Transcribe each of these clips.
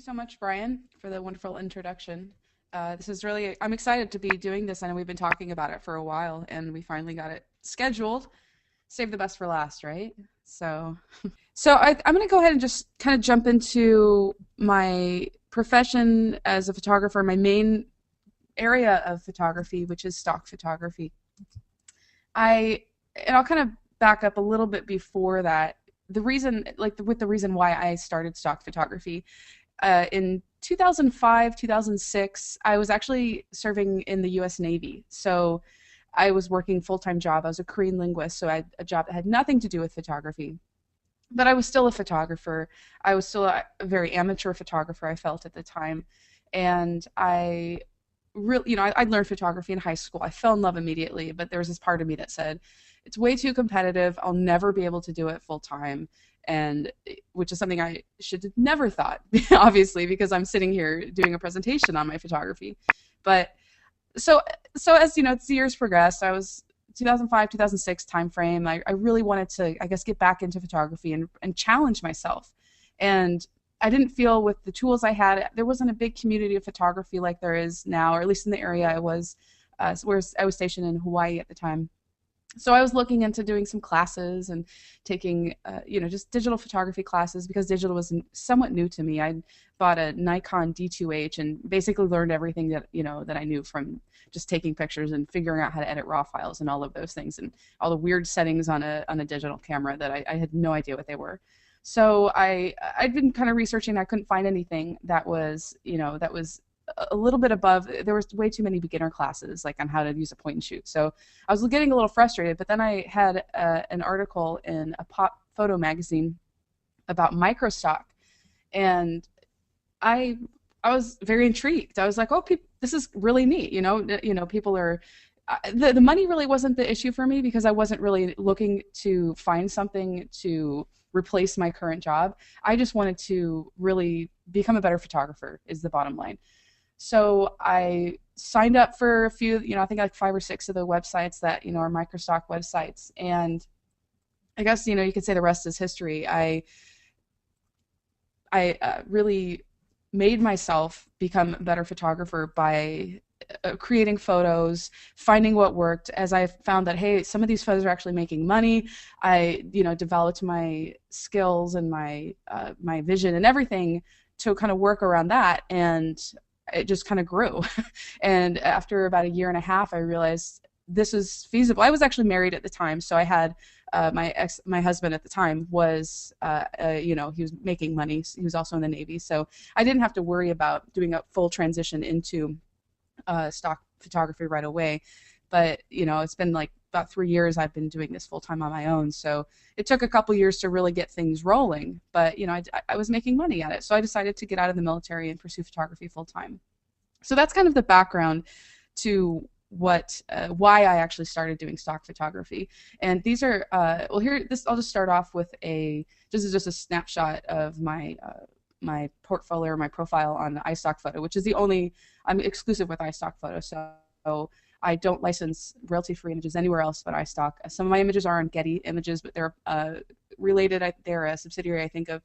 so much, Brian, for the wonderful introduction. This is really, I'm excited to be doing this. I know we've been talking about it for a while, and we finally got it scheduled. Save the best for last, right? So, I'm going to go ahead and just kind of jump into my profession as a photographer, my main area of photography, which is stock photography. And I'll kind of back up a little bit before that. The reason, with the reason why I started stock photography, in 2005, 2006, I was actually serving in the U.S. Navy. So I was working full-time job. I was a Korean linguist, so I had a job that had nothing to do with photography. But I was still a photographer. I was still a very amateur photographer, I felt at the time. And I really, I learned photography in high school. I fell in love immediately, but there was this part of me that said, it's way too competitive. I'll never be able to do it full time. And which is something I should have never thought, obviously, because I'm sitting here doing a presentation on my photography. But so as as the years progressed, I was 2005, 2006 time frame. I really wanted to, I guess, get back into photography and challenge myself. And I didn't feel with the tools I had, there wasn't a big community of photography like there is now, or at least in the area I was, where I was stationed in Hawaii at the time. So I was looking into doing some classes and taking, just digital photography classes because digital was somewhat new to me. I bought a Nikon D2H and basically learned everything that I knew from just taking pictures and figuring out how to edit raw files and all of those things and all the weird settings on a digital camera that I had no idea what they were. So I'd been kind of researching. I couldn't find anything that was that was a little bit above. There was way too many beginner classes like on how to use a point and shoot. So I was getting a little frustrated, but then I had an article in a pop photo magazine about microstock, and I I was very intrigued. I was like, oh, this is really neat. People are the money really wasn't the issue for me because I wasn't really looking to find something to replace my current job. I just wanted to really become a better photographer is the bottom line. So I signed up for a few, I think like 5 or 6 of the websites that, are microstock websites. And I guess, you could say the rest is history. I really made myself become a better photographer by creating photos, finding what worked. As I found that, hey, some of these photos are actually making money, I, developed my skills and my vision and everything to kind of work around that, and it just kind of grew. And after about a year and a half, I realized this is feasible. I was actually married at the time, so I had my husband at the time was, he was making money. He was also in the Navy, so I didn't have to worry about doing a full transition into stock photography right away. But it's been like about 3 years I've been doing this full time on my own. So it took a couple years to really get things rolling. But I was making money at it, so I decided to get out of the military and pursue photography full time. So that's kind of the background to why I actually started doing stock photography. And these are I'll just start off with this is just a snapshot of my portfolio or my profile on iStock Photo, which is I'm exclusive with iStock Photo, so I don't license royalty-free images anywhere else but iStock. Some of my images are on Getty Images, but they're related. They're a subsidiary, I think, of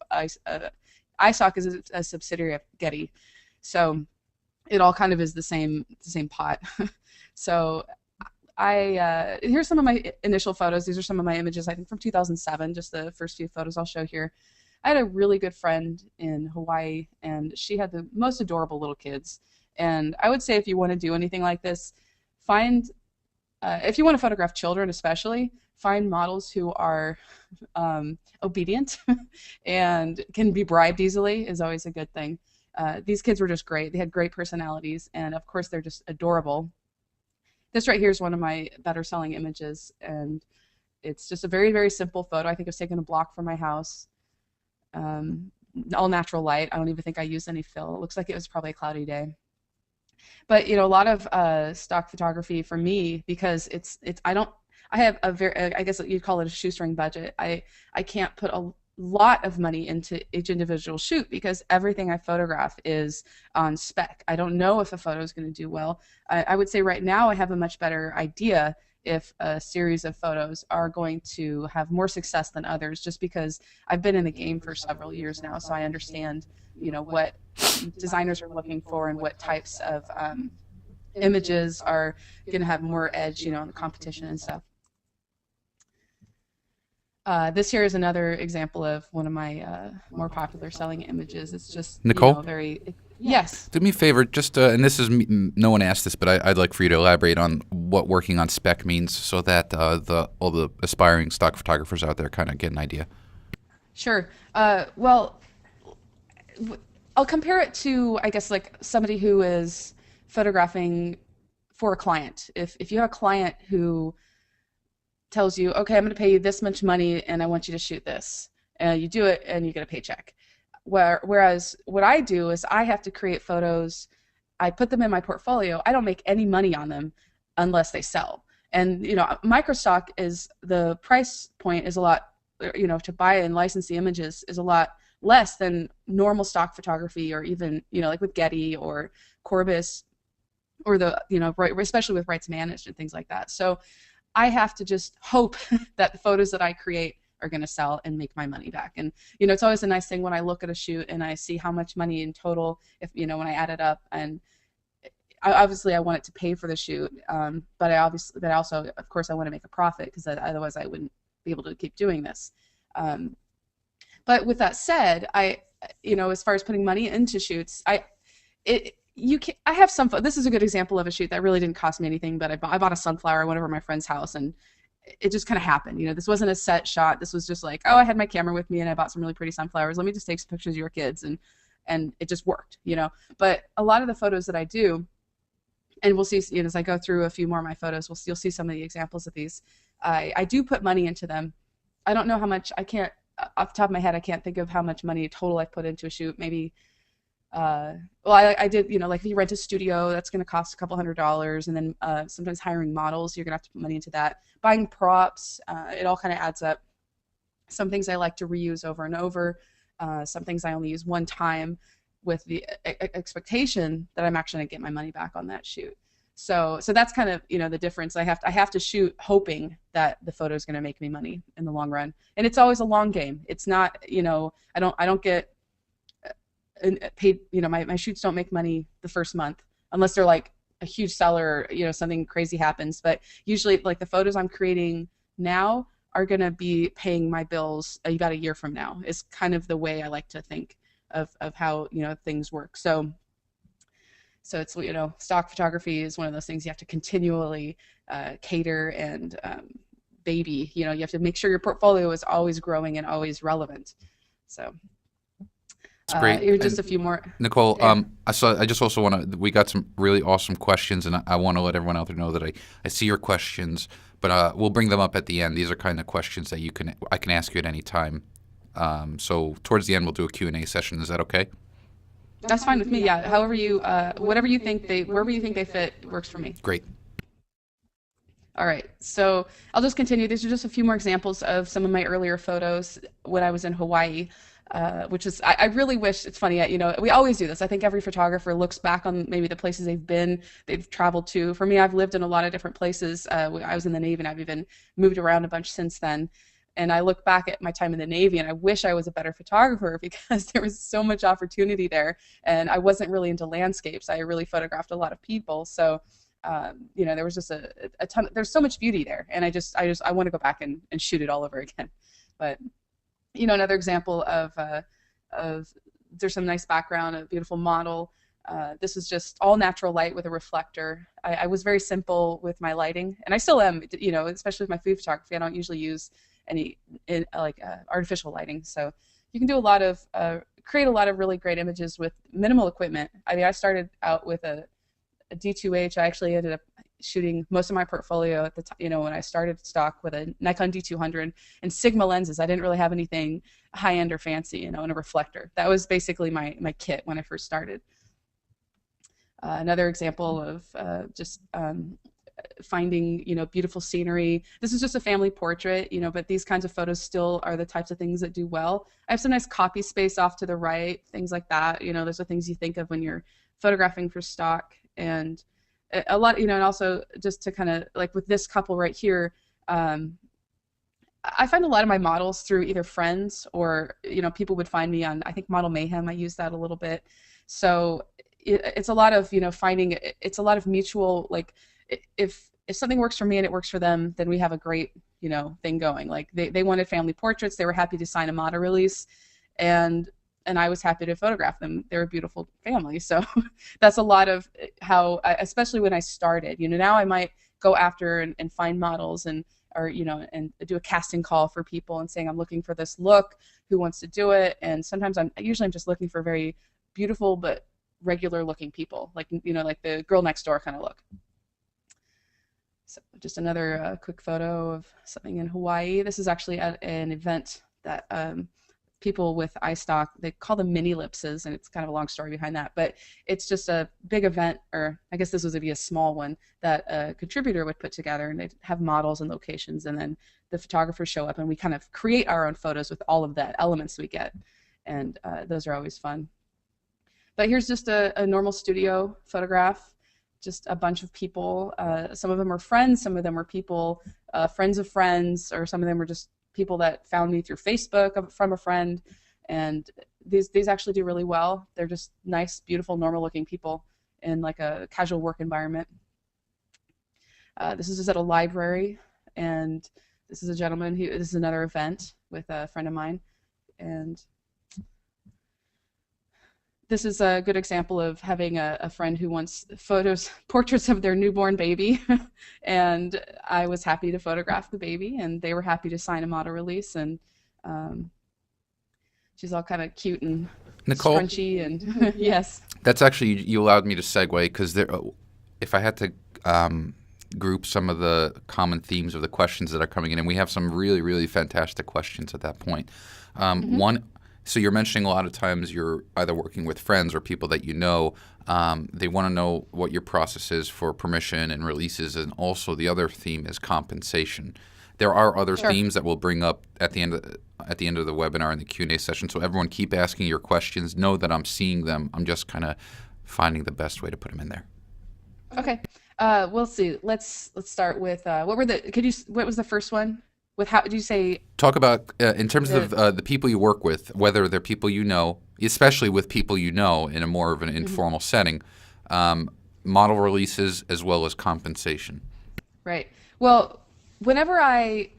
iStock is a subsidiary of Getty, so it all kind of is the same pot. So here's some of my initial photos. These are some of my images, I think, from 2007, just the first few photos I'll show here. I had a really good friend in Hawaii, and she had the most adorable little kids. And I would say if you want to do anything like this, if you want to photograph children especially, find models who are obedient and can be bribed easily is always a good thing. These kids were just great. They had great personalities, and of course they're just adorable. This right here is one of my better selling images, and it's just a very, very simple photo. I think it was taken a block from my house. All natural light. I don't even think I used any fill. It looks like it was probably a cloudy day. But a lot of stock photography for me, because I have a very, I guess you'd call it a shoestring budget. I can't put a lot of money into each individual shoot because everything I photograph is on spec. I don't know if a photo is going to do well. I would say right now I have a much better idea if a series of photos are going to have more success than others, just because I've been in the game for several years now, so I understand, what designers are looking for and what types of images are going to have more edge, in the competition and stuff. This here is another example of one of my more popular selling images. It's just, Nicole, very, yes, do me a favor, just and this is me, no one asked this, but I'd like for you to elaborate on what working on spec means, so that the all the aspiring stock photographers out there kind of get an idea. sure. Well, I'll compare it to, I guess, like somebody who is photographing for a client. If you have a client who tells you, okay, I'm going to pay you this much money and I want you to shoot this, and you do it and you get a paycheck. Whereas what I do is I have to create photos, I put them in my portfolio. I don't make any money on them unless they sell. And microstock is, the price point is a lot, to buy and license the images is a lot less than normal stock photography, or even like with Getty or Corbis, or the especially with rights managed and things like that. So I have to just hope that the photos that I create are going to sell and make my money back. And it's always a nice thing when I look at a shoot and I see how much money in total, if when I add it up. And obviously I want it to pay for the shoot, but but also, of course, I want to make a profit, because otherwise I wouldn't be able to keep doing this. But with that said, as far as putting money into shoots, I have some. This is a good example of a shoot that really didn't cost me anything, but I bought a sunflower. I went over to my friend's house, and it just kind of happened. This wasn't a set shot. This was just like, oh, I had my camera with me and I bought some really pretty sunflowers. Let me just take some pictures of your kids, and it just worked. But a lot of the photos that I do, and we'll see, as I go through a few more of my photos, you'll see some of the examples of these. I do put money into them. I don't know how much. I can't, off the top of my head, I can't think of how much money total I've put into a shoot. Maybe. Well, I did, like if you rent a studio, that's going to cost a couple $100s, and then sometimes hiring models, you're going to have to put money into that. Buying props, it all kind of adds up. Some things I like to reuse over and over. Some things I only use one time, with the expectation that I'm actually going to get my money back on that shoot. So that's kind of the difference. I have to shoot hoping that the photo is going to make me money in the long run, and it's always a long game. It's not I don't get paid. My shoots don't make money the first month unless they're like a huge seller, something crazy happens. But usually, like, the photos I'm creating now are going to be paying my bills about a year from now, is kind of the way I like to think of how things work. So it's stock photography is one of those things you have to continually cater and baby. You have to make sure your portfolio is always growing and always relevant. So It's great. here's just And a few more. Nicole, Yeah. I just also want to. We got some really awesome questions, and I want to let everyone out there know that I see your questions, but we'll bring them up at the end. These are kind of questions that I can ask you at any time. So towards the end, we'll do a Q&A session. Is that okay? That's fine with me. Yeah. However whatever you think wherever you think they fit works for me. Great. All right. So I'll just continue. These are just a few more examples of some of my earlier photos when I was in Hawaii, which is, I really wish, it's funny, we always do this. I think every photographer looks back on maybe the places they've traveled to. For me, I've lived in a lot of different places. I was in the Navy, and I've even moved around a bunch since then. And I look back at my time in the Navy, and I wish I was a better photographer, because there was so much opportunity there, and I wasn't really into landscapes. I really photographed a lot of people. So, there was just a ton. There's so much beauty there, and I want to go back and shoot it all over again. But another example of there's some nice background, a beautiful model. This is just all natural light with a reflector. I was very simple with my lighting, and I still am. Especially with my food photography, I don't usually use any artificial lighting. So you can do create a lot of really great images with minimal equipment. I mean, I started out with a D2H. I actually ended up shooting most of my portfolio at the time, when I started stock, with a Nikon D200 and Sigma lenses. I didn't really have anything high-end or fancy, and a reflector. That was basically my kit when I first started. Another example of just finding beautiful scenery. This is just a family portrait, but these kinds of photos still are the types of things that do well. I have some nice copy space off to the right, things like that. Those are things you think of when you're photographing for stock. And a lot, and also just to kind of like with this couple right here, um, I find a lot of my models through either friends or people would find me on, I think, Model Mayhem. I use that a little bit. So it's a lot of finding. It's a lot of mutual, like, if something works for me and it works for them, then we have a great thing going. Like they wanted family portraits. They were happy to sign a model release, and I was happy to photograph them. They're a beautiful family. So that's a lot of how, especially when I started. Now I might go after and find models and or and do a casting call for people and saying I'm looking for this look, who wants to do it. And sometimes I'm just looking for very beautiful but regular looking people, like like the girl next door kind of look. So just another quick photo of something in Hawaii. This is actually at an event that people with iStock, they call them mini ellipses, and it's kind of a long story behind that, but it's just a big event, or I guess this was a small one, that a contributor would put together, and they'd have models and locations, and then the photographers show up, and we kind of create our own photos with all of that elements we get, and those are always fun. But here's just a normal studio photograph, just a bunch of people. Some of them are friends, some of them are people, friends of friends, or some of them are just people that found me through Facebook from a friend. And these actually do really well. They're just nice, beautiful, normal-looking people in like a casual work environment. This is just at a library, and this is a gentleman who. This is another event with a friend of mine, and this is a good example of having a friend who wants portraits of their newborn baby, and I was happy to photograph the baby, and they were happy to sign a model release, and um, she's all kind of cute and Nicole, scrunchy, and yes. that's actually, you allowed me to segue, because there, if I had to group some of the common themes of the questions that are coming in, and we have some really, really fantastic questions at that point. One, so you're mentioning a lot of times you're either working with friends or people that you know. They want to know what your process is for permission and releases, and also the other theme is compensation. There are other Sure. themes that we'll bring up at the end of the webinar and the Q&A session. So everyone, keep asking your questions. Know that I'm seeing them. I'm just kind of finding the best way to put them in there. Okay. We'll see. Let's start with what was the first one? With how did you say Talk about, in terms of the the people you work with, whether they're people you know, especially with people you know in a more of an informal setting, model releases as well as compensation. right. Well, whenever I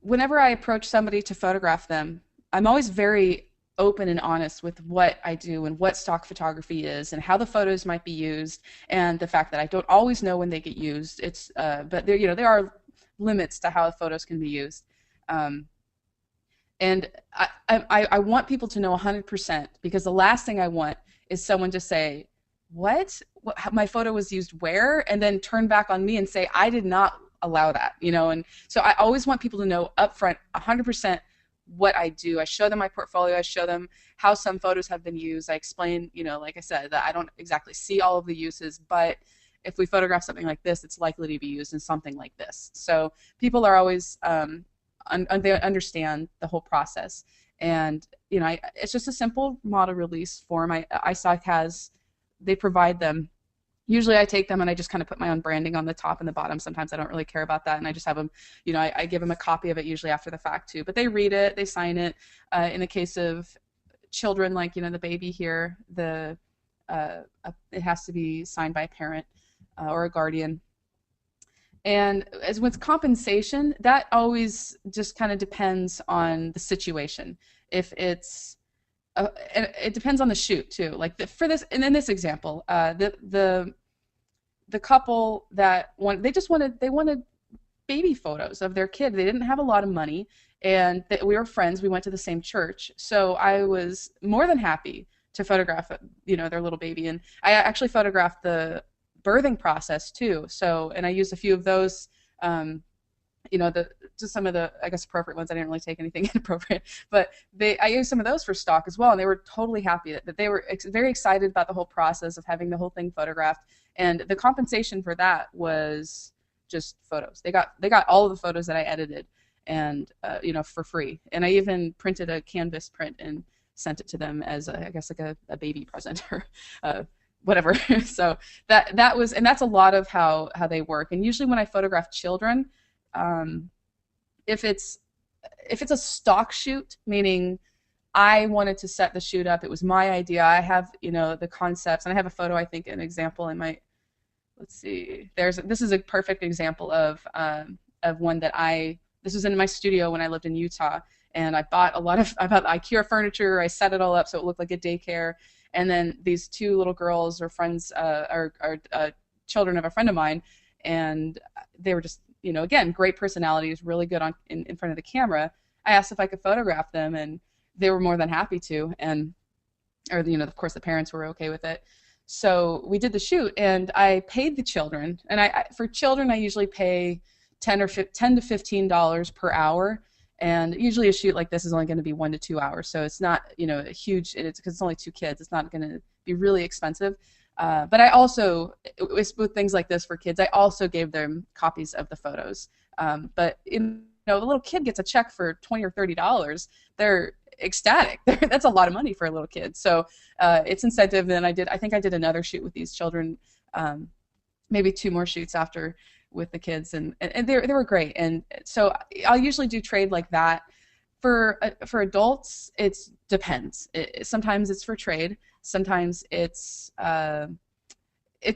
whenever I approach somebody to photograph them, I'm always very open and honest with what I do and what stock photography is and how the photos might be used, and the fact that I don't always know when they get used. But there are limits to how photos can be used. Um, and I want people to know 100%, because the last thing I want is someone to say, what my photo was used where, and then turn back on me and say, I did not allow that, and so I always want people to know upfront 100% what I do. I show them my portfolio. I show them how some photos have been used. I explain, like I said, that I don't exactly see all of the uses, but if we photograph something like this, it's likely to be used in something like this. So people are always, they understand the whole process. And, it's just a simple model release form. iStock they provide them. Usually I take them and I just kind of put my own branding on the top and the bottom. Sometimes I don't really care about that, and I just have them, I give them a copy of it usually after the fact too. But they read it, they sign it. In the case of children, like, the baby here, it has to be signed by a parent or a guardian. And as with compensation, that always just kind of depends on the situation. If it's and it depends on the shoot too. Like for this, and in this example, the couple that they wanted baby photos of their kid. They didn't have a lot of money, and we were friends. We went to the same church, so I was more than happy to photograph, their little baby. And I actually photographed the birthing process too. So, and I used a few of those. Just some of the, I guess, appropriate ones. I didn't really take anything inappropriate, but I used some of those for stock as well, and they were totally happy that they were very excited about the whole process of having the whole thing photographed. And the compensation for that was just photos. They got all of the photos that I edited, and for free. And I even printed a canvas print and sent it to them as I guess like a baby present. whatever. So that was, and that's a lot of how they work. And usually when I photograph children, um, if it's if it's a stock shoot, meaning I wanted to set the shoot up, it was my idea. I have, the concepts, and I have a photo, I think, an example in my, let's see, this is a perfect example of one that this was in my studio when I lived in Utah, and I bought IKEA furniture. I set it all up so it looked like a daycare, and then these two little girls are friends, are children of a friend of mine, and they were just, again, great personalities, really good in front of the camera. I asked if I could photograph them, and they were more than happy to, and or of course the parents were okay with it. So we did the shoot, and I paid the children, and for children I usually pay 10 to $15 per hour, and usually a shoot like this is only going to be 1 to 2 hours, so it's not a huge. It's because it's only two kids. It's not going to be really expensive. But I also, with things like this for kids, I also gave them copies of the photos. But a little kid gets a check for $20 or $30, they're ecstatic. That's a lot of money for a little kid. So it's incentive. And I think I did another shoot with these children, maybe two more shoots after with the kids, and they were great. And so I'll usually do trade like that. For adults, it depends. Sometimes it's for trade. Sometimes it's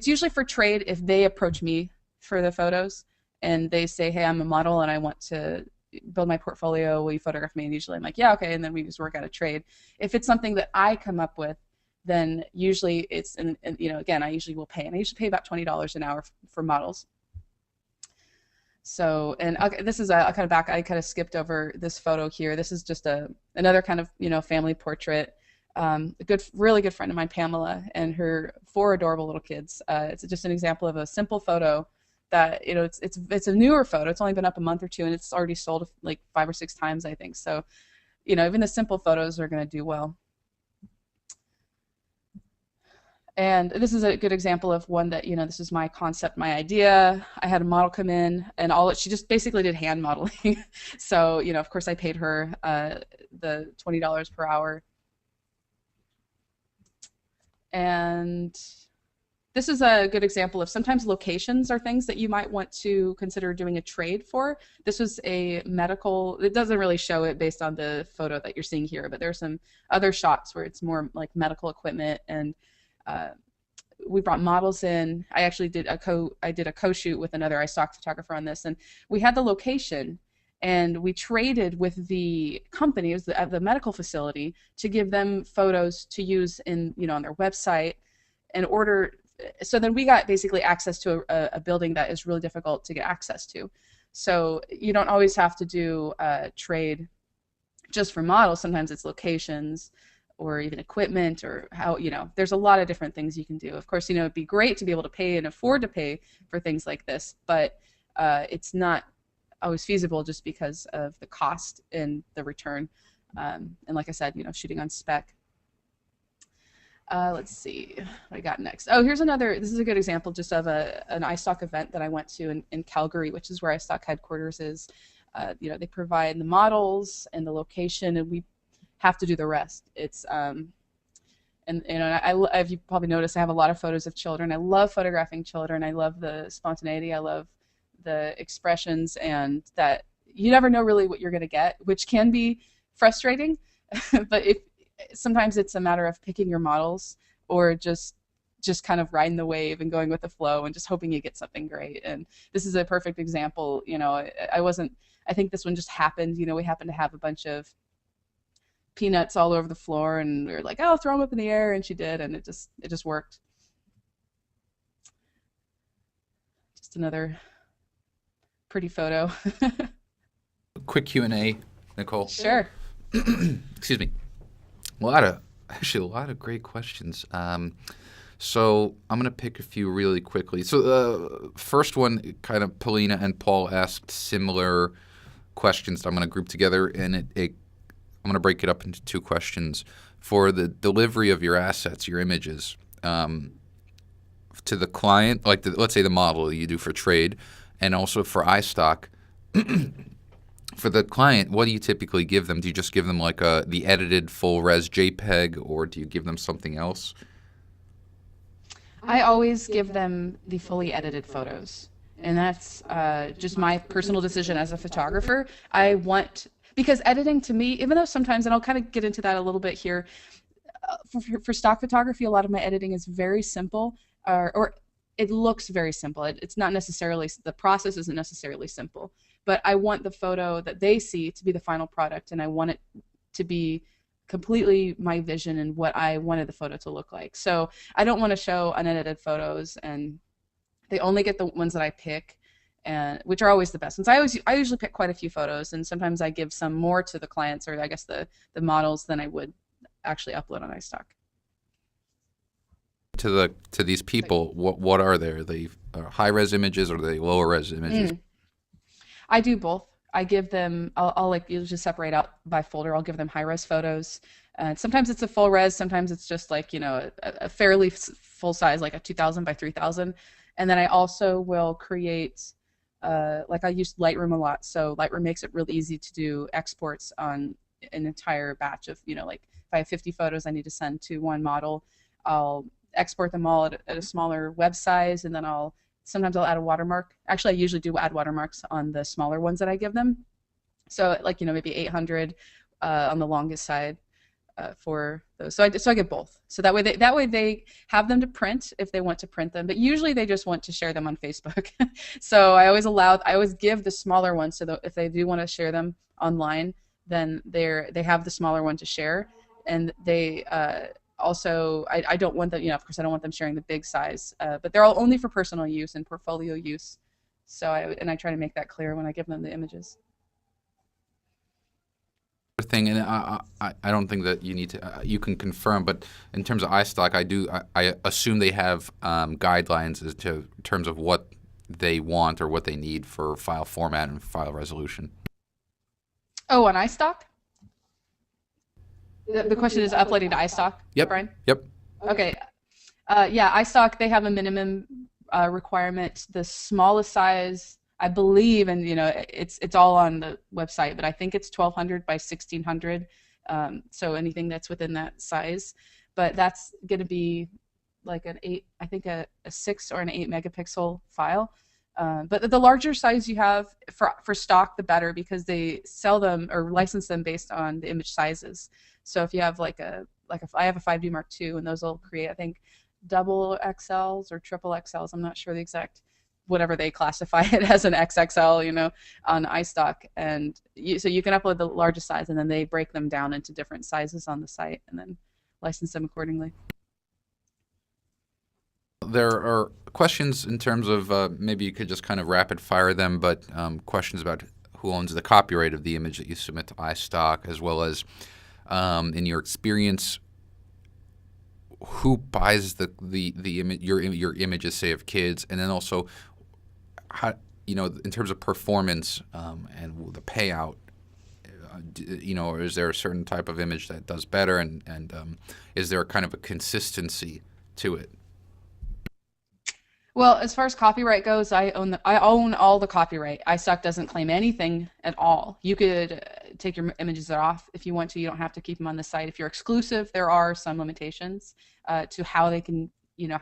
usually for trade if they approach me for the photos and they say, hey, I'm a model and I want to build my portfolio. Will you photograph me? And usually I'm like, yeah, okay. And then we just work out a trade. If it's something that I come up with, then usually it's, and again, I usually will pay. And I usually pay about $20 an hour for models. So, and this is I kind of skipped over this photo here. This is just another kind of, family portrait. A really good friend of mine, Pamela, and her four adorable little kids. It's just an example of a simple photo that, it's a newer photo. It's only been up a month or two, and it's already sold like 5 or 6 times, I think. So, even the simple photos are going to do well. And this is a good example of one that, this is my concept, my idea. I had a model come in, and she just basically did hand modeling. So, of course I paid her the $20 per hour. And this is a good example of sometimes locations are things that you might want to consider doing a trade for. This was a medical, it doesn't really show it based on the photo that you're seeing here, but there's some other shots where it's more like medical equipment, and we brought models in. I actually did a co-shoot with another iStock photographer on this, and we had the location, and we traded with the company, it was the medical facility, to give them photos to use in on their website, in order. So then we got basically access to a building that is really difficult to get access to. So you don't always have to do trade just for models. Sometimes it's locations, or even equipment, or how, there's a lot of different things you can do. Of course, it'd be great to be able to pay and afford to pay for things like this, but it's not always feasible just because of the cost and the return. And like I said, shooting on spec. Let's see what I got next. Oh, here's another, this is a good example just of an iStock event that I went to in Calgary, which is where iStock headquarters is. They provide the models and the location, and we have to do the rest. It's and you've probably noticed I have a lot of photos of children. I love photographing children. I love the spontaneity. I love the expressions, and that you never know really what you're going to get, which can be frustrating. But sometimes it's a matter of picking your models, or just kind of riding the wave and going with the flow and just hoping you get something great. And this is a perfect example. I think this one just happened. We happened to have a bunch of peanuts all over the floor, and we were like, oh, throw them up in the air, and she did, and it just worked. Just another pretty photo. Quick Q&A, Nicole. Sure. Excuse me. A lot of great questions. So I'm going to pick a few really quickly. So the first one, kind of Paulina and Paul asked similar questions that I'm going to group together, and I'm going to break it up into 2 questions. For the delivery of your assets, your images, to the client, like let's say the model you do for trade, and also for iStock, for the client, what do you typically give them? Do you just give them like the edited full res JPEG, or do you give them something else? I always give them the fully edited photos. And that's just my personal decision as a photographer. I want, because editing to me, even though sometimes, and I'll kind of get into that a little bit here, for stock photography, a lot of my editing is very simple, or it looks very simple. It's not necessarily, the process isn't necessarily simple, but I want the photo that they see to be the final product, and I want it to be completely my vision and what I wanted the photo to look like. So I don't want to show unedited photos, and they only get the ones that I pick, and which are always the best ones. I usually pick quite a few photos, and sometimes I give some more to the clients, or I guess the models, than I would actually upload on iStock. To these people, what are they? Are they high res images or are they lower res images? Mm. I do both. I give them, I'll like you just separate out by folder. I'll give them high res photos. Sometimes it's a full res, sometimes it's just like, a fairly full size, like a 2000 by 3000. And then I also will create, like I use Lightroom a lot. So Lightroom makes it really easy to do exports on an entire batch of, like if I have 50 photos I need to send to one model, I'll export them all at a smaller web size, and then sometimes I'll add a watermark. Actually, I usually do add watermarks on the smaller ones that I give them. So like, maybe 800 on the longest side for those. So I get both. So that way they have them to print if they want to print them, but usually they just want to share them on Facebook. So I always give the smaller ones, so that if they do want to share them online, then they have the smaller one to share, and they also, I don't want them, of course I don't want them sharing the big size, but they're all only for personal use and portfolio use. So I try to make that clear when I give them the images. Thing, and I don't think that you need to. You can confirm, but in terms of iStock, I assume they have guidelines as to in terms of what they want or what they need for file format and file resolution. Oh, on iStock? The question is uploading to iStock, Yep. Brian? Yep. Okay. Yeah, iStock, they have a minimum requirement. The smallest size, I believe, and it's all on the website, but I think it's 1200 by 1600. So anything that's within that size, but that's going to be like an eight, I think a 6 or an 8 megapixel file. But the larger size you have for stock, the better, because they sell them or license them based on the image sizes. So if you have I have a 5D Mark II, and those will create, I think, double XLs or triple XLs. I'm not sure the exact, whatever they classify it as, an XXL, on iStock. And so you can upload the largest size, and then they break them down into different sizes on the site, and then license them accordingly. There are questions in terms of maybe you could just kind of rapid fire them, but questions about who owns the copyright of the image that you submit to iStock, as well as in your experience, who buys the image, your images, say, of kids, and then also how, in terms of performance and the payout. Or is there a certain type of image that does better, and is there kind of a consistency to it? Well, as far as copyright goes, I own all the copyright. iStock doesn't claim anything at all. You could take your images off if you want to. You don't have to keep them on the site. If you're exclusive, there are some limitations to how they can,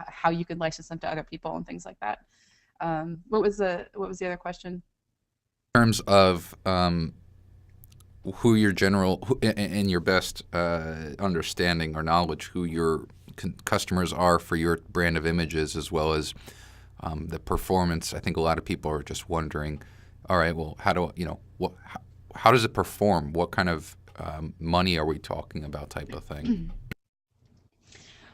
how you can license them to other people and things like that. What was the other question? In terms of who your in your best understanding or knowledge, who your customers are for your brand of images, as well as the performance. I think a lot of people are just wondering, all right, well, how does it perform? What kind of money are we talking about, type of thing?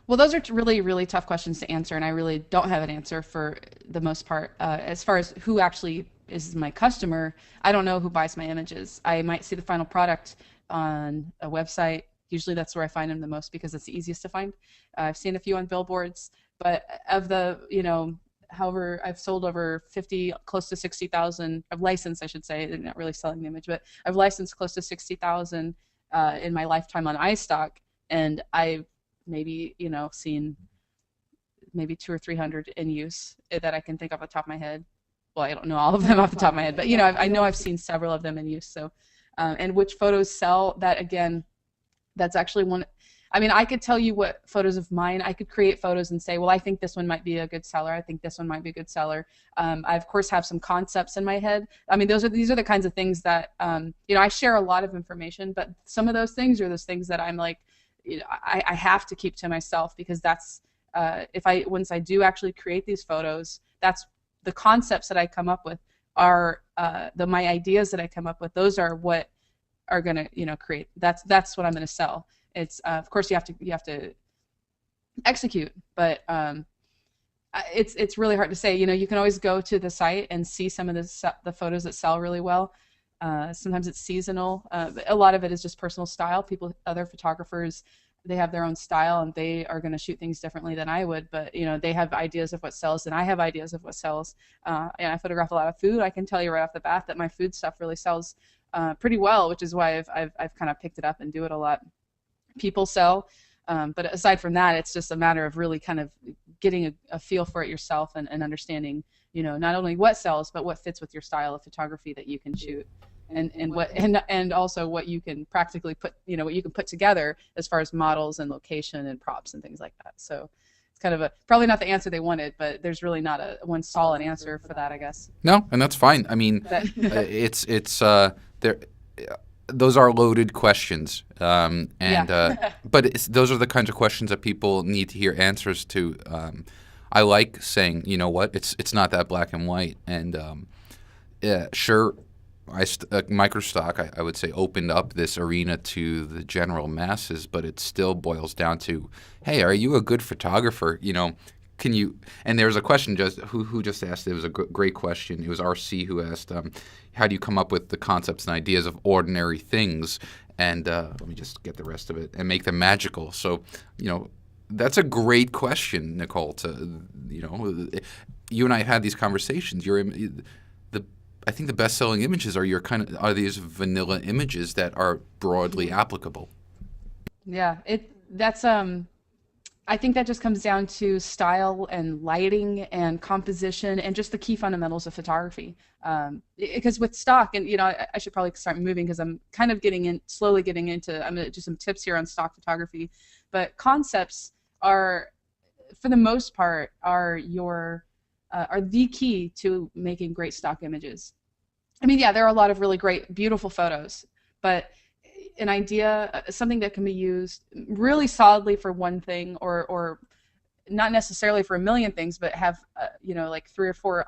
Well, those are really, really tough questions to answer, and I really don't have an answer for the most part. As far as who actually is my customer, I don't know who buys my images. I might see the final product on a website. Usually that's where I find them the most, because it's the easiest to find. I've seen a few on billboards, but of the, however, I've sold over 50, close to 60,000. I've licensed, I should say, not really selling the image, but I've licensed close to 60,000 in my lifetime on iStock, and I've maybe, seen maybe 200 or 300 in use that I can think off the top of my head. Well, I don't know all of them off the top of my head, but I know I've seen several of them in use. So, and which photos sell, that again, that's actually one. I mean, I could tell you what photos of mine, I could create photos and say, well, I think this one might be a good seller. I think this one might be a good seller. I of course have some concepts in my head. I mean, these are the kinds of things that, I share a lot of information, but some of those things are those things that I'm like, I have to keep to myself, because that's, if I, once I do actually create these photos, that's the concepts that I come up with are, my ideas that I come up with. Those are what are going to, create. That's what I'm going to sell. It's, of course you have to execute, but it's really hard to say. You can always go to the site and see some of the photos that sell really well. Sometimes it's seasonal. A lot of it is just personal style. Other photographers, they have their own style, and they are going to shoot things differently than I would. But they have ideas of what sells, and I have ideas of what sells. And I photograph a lot of food. I can tell you right off the bat that my food stuff really sells pretty well, which is why I've kind of picked it up and do it a lot. People sell. But aside from that, it's just a matter of really kind of getting a feel for it yourself, and understanding, not only what sells, but what fits with your style of photography that you can shoot, and also what you can practically put, what you can put together as far as models and location and props and things like that. So it's kind of probably not the answer they wanted, but there's really not a one solid answer for that, I guess. No, and that's fine. I mean, it's there. Those are loaded questions, and but those are the kinds of questions that people need to hear answers to. I like saying, you know what, it's not that black and white, and yeah, sure, microstock, I would say, opened up this arena to the general masses, but it still boils down to, hey, are you a good photographer? Can you? And there was a question who just asked. It was a great question. It was RC who asked, how do you come up with the concepts and ideas of ordinary things? And let me just get the rest of it and make them magical. So, that's a great question, Nicole. You and I had these conversations. I think the best-selling images are these vanilla images that are broadly applicable. Yeah, that's I think that just comes down to style and lighting and composition and just the key fundamentals of photography. Because with stock, and I should probably start moving, because I'm kind of slowly getting into. I'm gonna do some tips here on stock photography, but concepts are, for the most part, are the key to making great stock images. I mean, yeah, there are a lot of really great, beautiful photos, but an idea, something that can be used really solidly for one thing, or not necessarily for a million things, but have like three or four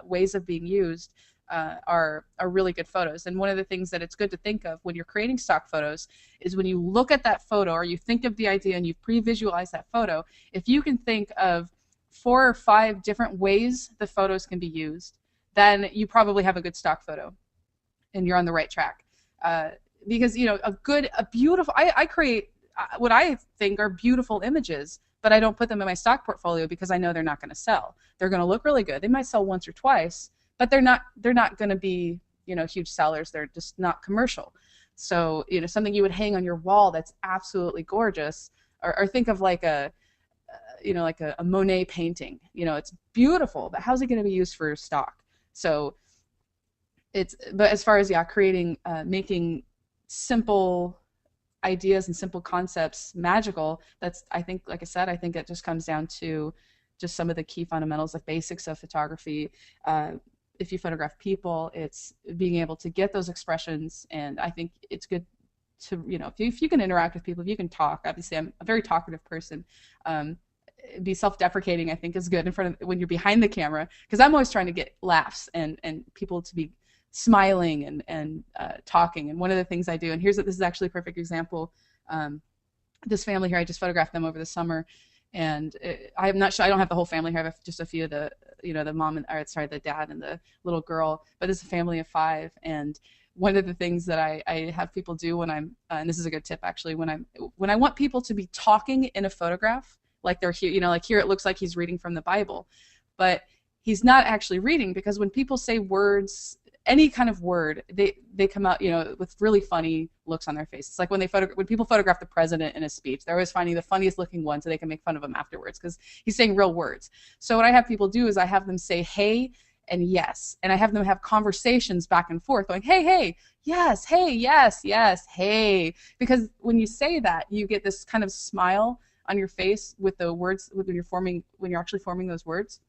ways of being used, are really good photos. And one of the things that it's good to think of when you're creating stock photos is, when you look at that photo, or you think of the idea and you pre-visualize that photo, if you can think of 4 or 5 different ways the photos can be used, then you probably have a good stock photo and you're on the right track. Because a beautiful, I create what I think are beautiful images, but I don't put them in my stock portfolio because I know they're not going to sell. They're going to look really good. They might sell once or twice, but they're not going to be huge sellers. They're just not commercial. So something you would hang on your wall that's absolutely gorgeous, or think of like a Monet painting. It's beautiful, but how's it going to be used for stock? So but as far as creating, making simple ideas and simple concepts magical, that's, I think, like I said, I think it just comes down to just some of the key fundamentals, the basics of photography. If you photograph people, it's being able to get those expressions, and I think it's good to, if you can interact with people, if you can talk. Obviously, I'm a very talkative person. Be self-deprecating, I think, is good in front of, when you're behind the camera, because I'm always trying to get laughs and people to be smiling and talking. And one of the things I do, and this is actually a perfect example. This family here, I just photographed them over the summer, and I'm not sure, I don't have the whole family here. I have just a few of the, the mom the dad and the little girl, but it's a family of 5. And one of the things that I have people do when I'm, and this is a good tip actually, when I want people to be talking in a photograph, like they're here, like here it looks like he's reading from the Bible, but he's not actually reading, because when people say words, any kind of word, they come out, with really funny looks on their face. It's like when people photograph the president in a speech, they're always finding the funniest looking one so they can make fun of him afterwards, because he's saying real words. So what I have people do is I have them say hey and yes. And I have them have conversations back and forth going, hey, yes, hey, yes, hey. Because when you say that, you get this kind of smile on your face with the words when you're actually forming those words.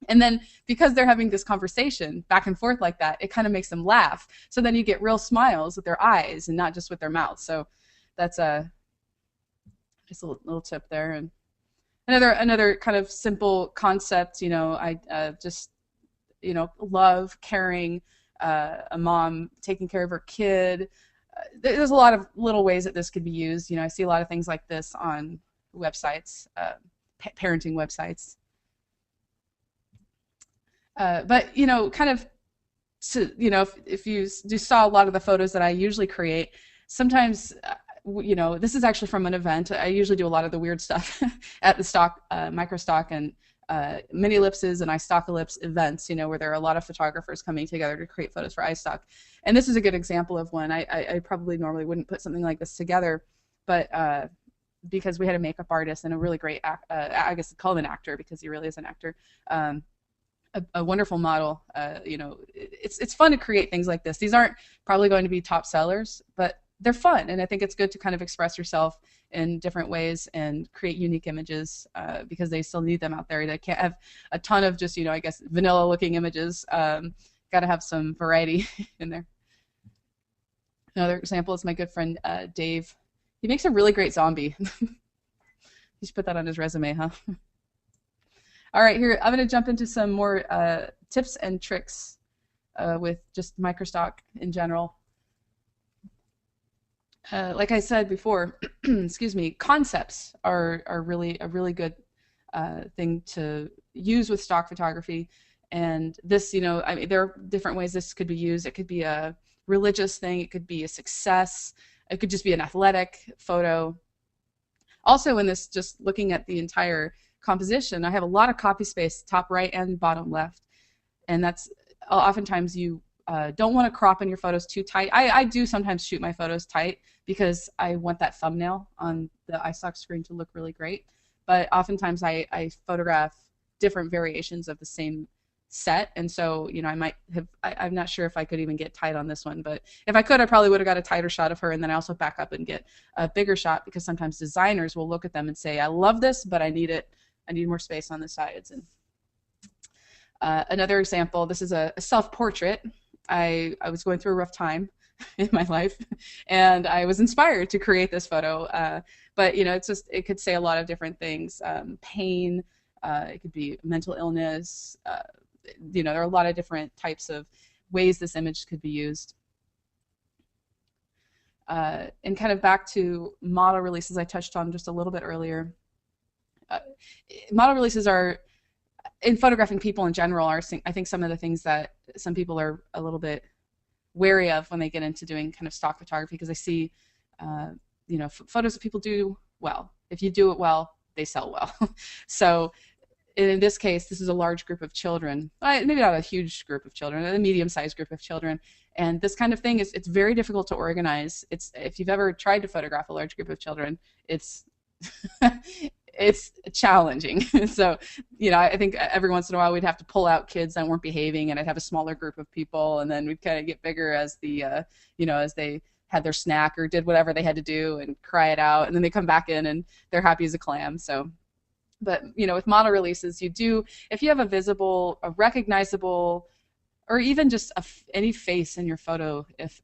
And then because they're having this conversation back and forth like that, it kind of makes them laugh. So then you get real smiles with their eyes and not just with their mouths. So that's just a little tip there. And another kind of simple concept, I just love, caring, a mom taking care of her kid. There's a lot of little ways that this could be used. I see a lot of things like this on websites, parenting websites. But kind of if you saw a lot of the photos that I usually create, sometimes this is actually from an event. I usually do a lot of the weird stuff at the stock, micro stock, and mini ellipses and iStock events, where there are a lot of photographers coming together to create photos for iStock. And this is a good example of one. I probably normally wouldn't put something like this together, but because we had a makeup artist and a really great, I guess I'd call him an actor because he really is an actor, a wonderful model. It's fun to create things like this. These aren't probably going to be top sellers, but they're fun, and I think it's good to kind of express yourself in different ways and create unique images because they still need them out there. They can't have a ton of just, I guess, vanilla-looking images. Got to have some variety in there. Another example is my good friend Dave. He makes a really great zombie. He should put that on his resume, huh? All right, here, I'm going to jump into some more tips and tricks with just microstock in general. Like I said before, excuse me, concepts are really a really good thing to use with stock photography. And this, I mean, there are different ways this could be used. It could be a religious thing. It could be a success. It could just be an athletic photo. Also, in this, just looking at the entire composition, I have a lot of copy space, top right and bottom left. And that's oftentimes you don't want to crop in your photos too tight. I do sometimes shoot my photos tight because I want that thumbnail on the iStock screen to look really great. But oftentimes I photograph different variations of the same set, and so I might have, I'm not sure if I could even get tight on this one, but if I could, I probably would have got a tighter shot of her, and then I also back up and get a bigger shot because sometimes designers will look at them and say, I love this, but I need more space on the sides. And another example, this is a self-portrait. I was going through a rough time in my life, and I was inspired to create this photo. But it could say a lot of different things. Pain. It could be mental illness. There are a lot of different types of ways this image could be used. And kind of back to model releases, I touched on just a little bit earlier. Model releases are, in photographing people in general, are I think some of the things that some people are a little bit wary of when they get into doing kind of stock photography, because they see, photos that people do well. If you do it well, they sell well. So in this case, this is a large group of children, maybe not a huge group of children, a medium-sized group of children. And this kind of thing it's very difficult to organize. If you've ever tried to photograph a large group of children, it's it's challenging. So, I think every once in a while we'd have to pull out kids that weren't behaving, and I'd have a smaller group of people, and then we'd kind of get bigger as as they had their snack or did whatever they had to do and cry it out, and then they come back in and they're happy as a clam. So, but with model releases, if you have a recognizable, or even just any face in your photo, if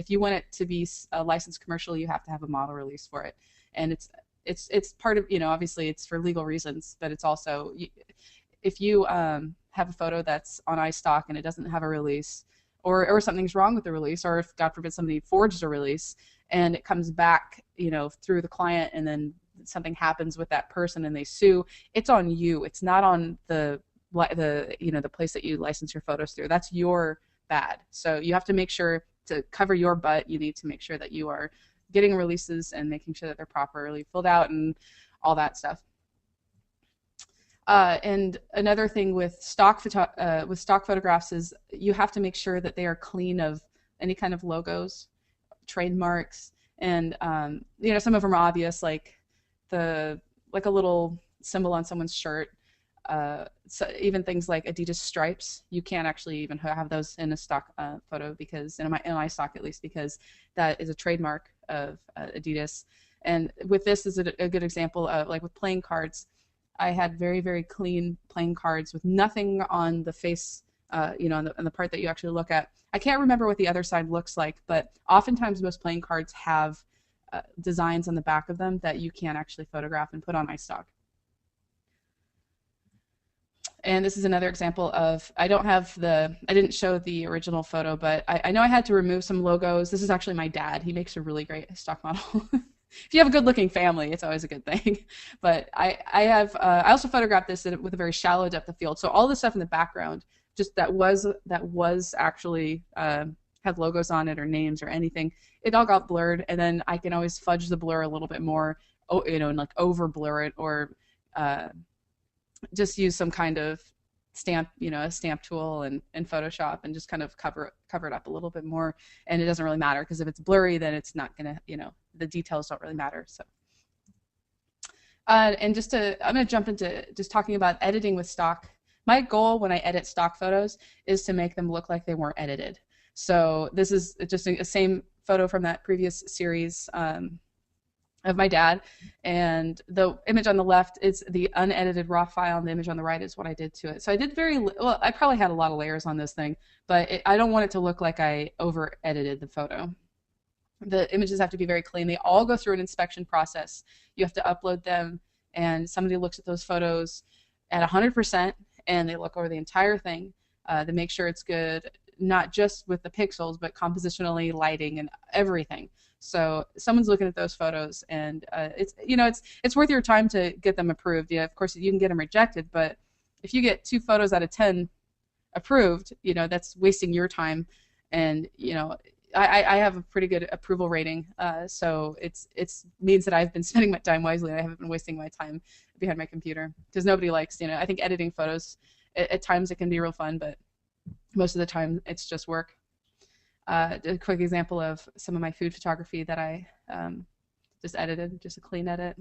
you want it to be a licensed commercial, you have to have a model release for it, and it's part of, obviously it's for legal reasons, but it's also, if you have a photo that's on iStock and it doesn't have a release, or something's wrong with the release, or if God forbid somebody forged a release and it comes back, through the client, and then something happens with that person and they sue, it's on you. It's not on the place that you license your photos through. That's your bad. So you have to make sure to cover your butt. You need to make sure that you are getting releases and making sure that they're properly filled out and all that stuff. And another thing with stock photographs is you have to make sure that they are clean of any kind of logos, trademarks, and some of them are obvious, like a little symbol on someone's shirt. So even things like Adidas stripes, you can't actually even have those in a stock photo, because in my stock at least, because that is a trademark of Adidas. And with this is a good example of, like with playing cards, I had very, very clean playing cards with nothing on the face, on the part that you actually look at. I can't remember what the other side looks like, but oftentimes most playing cards have designs on the back of them that you can't actually photograph and put on iStock. And this is another example of, I didn't show the original photo, but I know I had to remove some logos. This is actually my dad. He makes a really great stock model. If you have a good looking family, it's always a good thing. But I also photographed this with a very shallow depth of field. So all the stuff in the background, just that was actually had logos on it or names or anything, it all got blurred. And then I can always fudge the blur a little bit more, and like over blur it, or uh, just use some kind of stamp, a stamp tool and Photoshop, and just kind of cover it up a little bit more. And it doesn't really matter, because if it's blurry, then it's not gonna, the details don't really matter. So, I'm gonna jump into just talking about editing with stock. My goal when I edit stock photos is to make them look like they weren't edited. So this is just a same photo from that previous series. Of my dad, and the image on the left is the unedited raw file, and the image on the right is what I did to it. So I did very well. I probably had a lot of layers on this thing, but I don't want it to look like I over edited the photo. The images have to be very clean. They all go through an inspection process. You have to upload them, and somebody looks at those photos at 100%, and they look over the entire thing to make sure it's good, not just with the pixels, but compositionally, lighting, and everything. So someone's looking at those photos, and it's worth your time to get them approved. Yeah, of course you can get them rejected, but if you get 2 photos out of 10 approved, that's wasting your time. And I have a pretty good approval rating, so it's means that I've been spending my time wisely, and I haven't been wasting my time behind my computer, because nobody likes, I think editing photos, at times it can be real fun, but most of the time it's just work. A quick example of some of my food photography that I just edited, just a clean edit.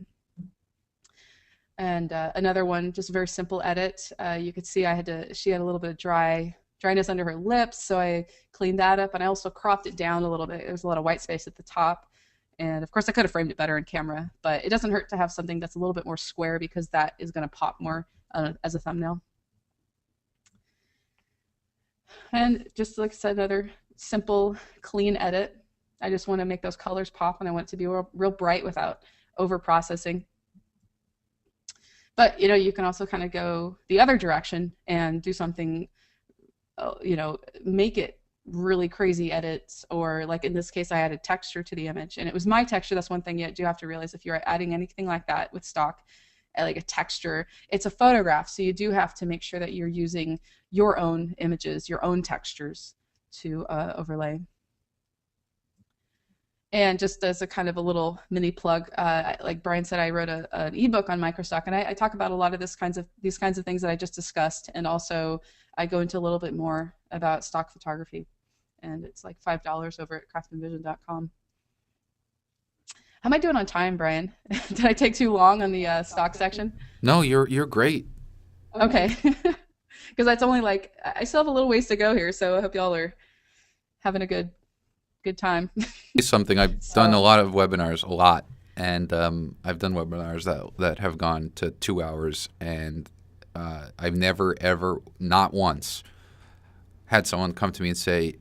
And another one, just a very simple edit. You could see she had a little bit of dryness under her lips, so I cleaned that up, and I also cropped it down a little bit. There was a lot of white space at the top. And of course I could have framed it better in camera, but it doesn't hurt to have something that's a little bit more square, because that is going to pop more as a thumbnail. And just like I said, another simple, clean edit. I just want to make those colors pop, and I want it to be real bright without over processing. But you can also kind of go the other direction and do something, make it really crazy edits, or like in this case I added texture to the image, and it was my texture. That's one thing you do have to realize if you're adding anything like that with stock, like a texture, it's a photograph, so you do have to make sure that you're using your own images, your own textures to overlay. And just as a kind of a little mini plug, like Brian said, I wrote an ebook on microstock, and I talk about a lot of these kinds of things that I just discussed, and also I go into a little bit more about stock photography, and it's like $5 over at craftandvision.com. How am I doing on time, Brian? Did I take too long on the stock section? No, you're great. Okay, because that's only like I still have a little ways to go here, so I hope y'all are having a good time. It's something I've done a So, lot of webinars, a lot, and I've done webinars that have gone to 2 hours, and I've never ever, not once, had someone come to me and say,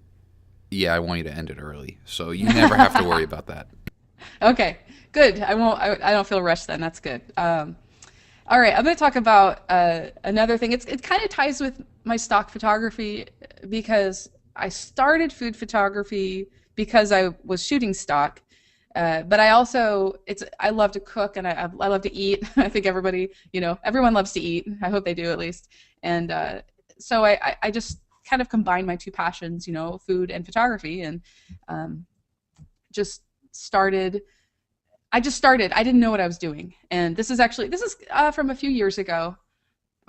"Yeah, I want you to end it early." So you never have to worry about that. okay, good. I won't. I don't feel rushed then. That's good. All right, I'm going to talk about another thing. It kind of ties with my stock photography, because I started food photography because I was shooting stock, but I love to cook, and I love to eat. I think everyone loves to eat. I hope they do at least. And so I just kind of combined my two passions, food and photography, and um, just started. I just started. I didn't know what I was doing, and this is from a few years ago,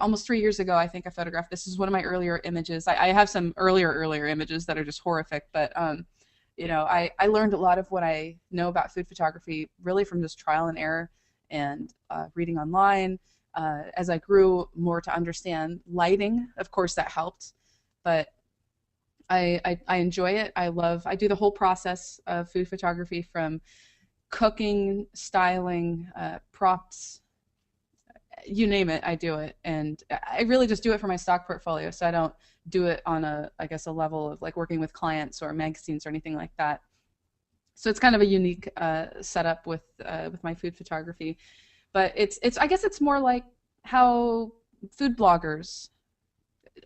almost 3 years ago. I think I photographed. This is one of my earlier images. I have some earlier images that are just horrific, but I learned a lot of what I know about food photography really from just trial and error, and reading online. As I grew more to understand lighting, of course that helped, but I enjoy it. I do the whole process of food photography from cooking, styling, props, you name it, I do it. And I really just do it for my stock portfolio. So I don't do it on I guess, a level of like working with clients or magazines or anything like that. So it's kind of a unique setup with my food photography. But I guess it's more like how food bloggers,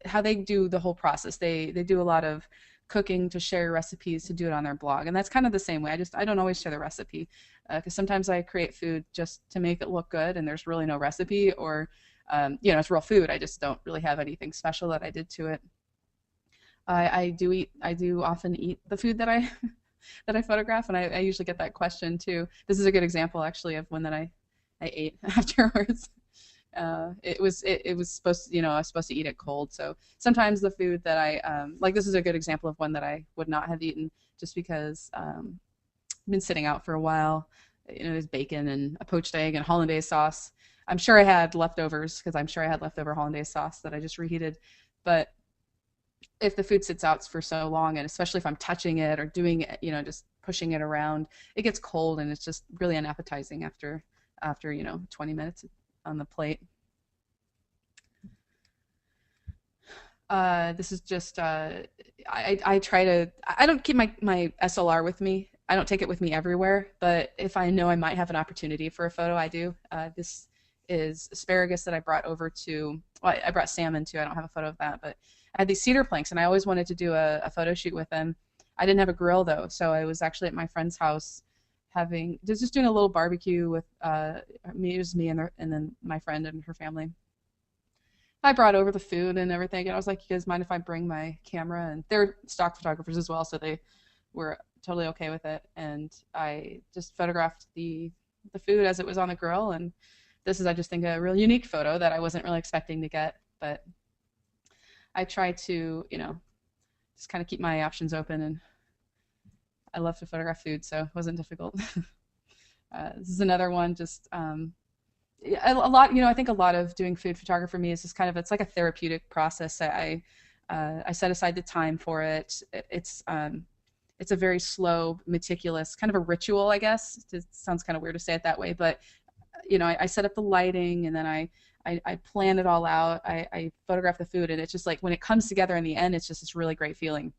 how they do the whole process. They do a lot of cooking to share recipes to do it on their blog, and that's kind of the same way. I don't always share the recipe because sometimes I create food just to make it look good, and there's really no recipe, or it's real food. I just don't really have anything special that I did to it. I do often eat the food that I that I photograph, and I usually get that question too. This is a good example actually of one that I ate afterwards. It was supposed to, I was supposed to eat it cold. So sometimes the food that like, this is a good example of one that I would not have eaten just because been sitting out for a while. There's bacon and a poached egg and hollandaise sauce. I'm sure I had leftovers because I'm sure I had leftover hollandaise sauce that I just reheated. But if the food sits out for so long, and especially if I'm touching it or doing it, just pushing it around, it gets cold and it's just really unappetizing after 20 minutes on the plate. This is just I try to, I don't keep my SLR with me. I don't take it with me everywhere, but if I know I might have an opportunity for a photo, I do. This is asparagus that I brought over to, well, I brought salmon too. I don't have a photo of that, but I had these cedar planks and I always wanted to do a photo shoot with them. I didn't have a grill though, so I was actually at my friend's house just doing a little barbecue with me, it was me and then my friend and her family. I brought over the food and everything, and I was like, "You guys mind if I bring my camera?" And they're stock photographers as well, so they were totally okay with it. And I just photographed the food as it was on the grill. And this is, I just think, a really unique photo that I wasn't really expecting to get. But I try to, just kind of keep my options open. And I love to photograph food, so it wasn't difficult. This is another one, just a lot, I think a lot of doing food photography for me is just kind of, it's like a therapeutic process. I set aside the time for it. It's a very slow, meticulous, kind of a ritual, I guess. It sounds kind of weird to say it that way, but I set up the lighting, and then I plan it all out. I photograph the food, and it's just like when it comes together in the end, it's just this really great feeling.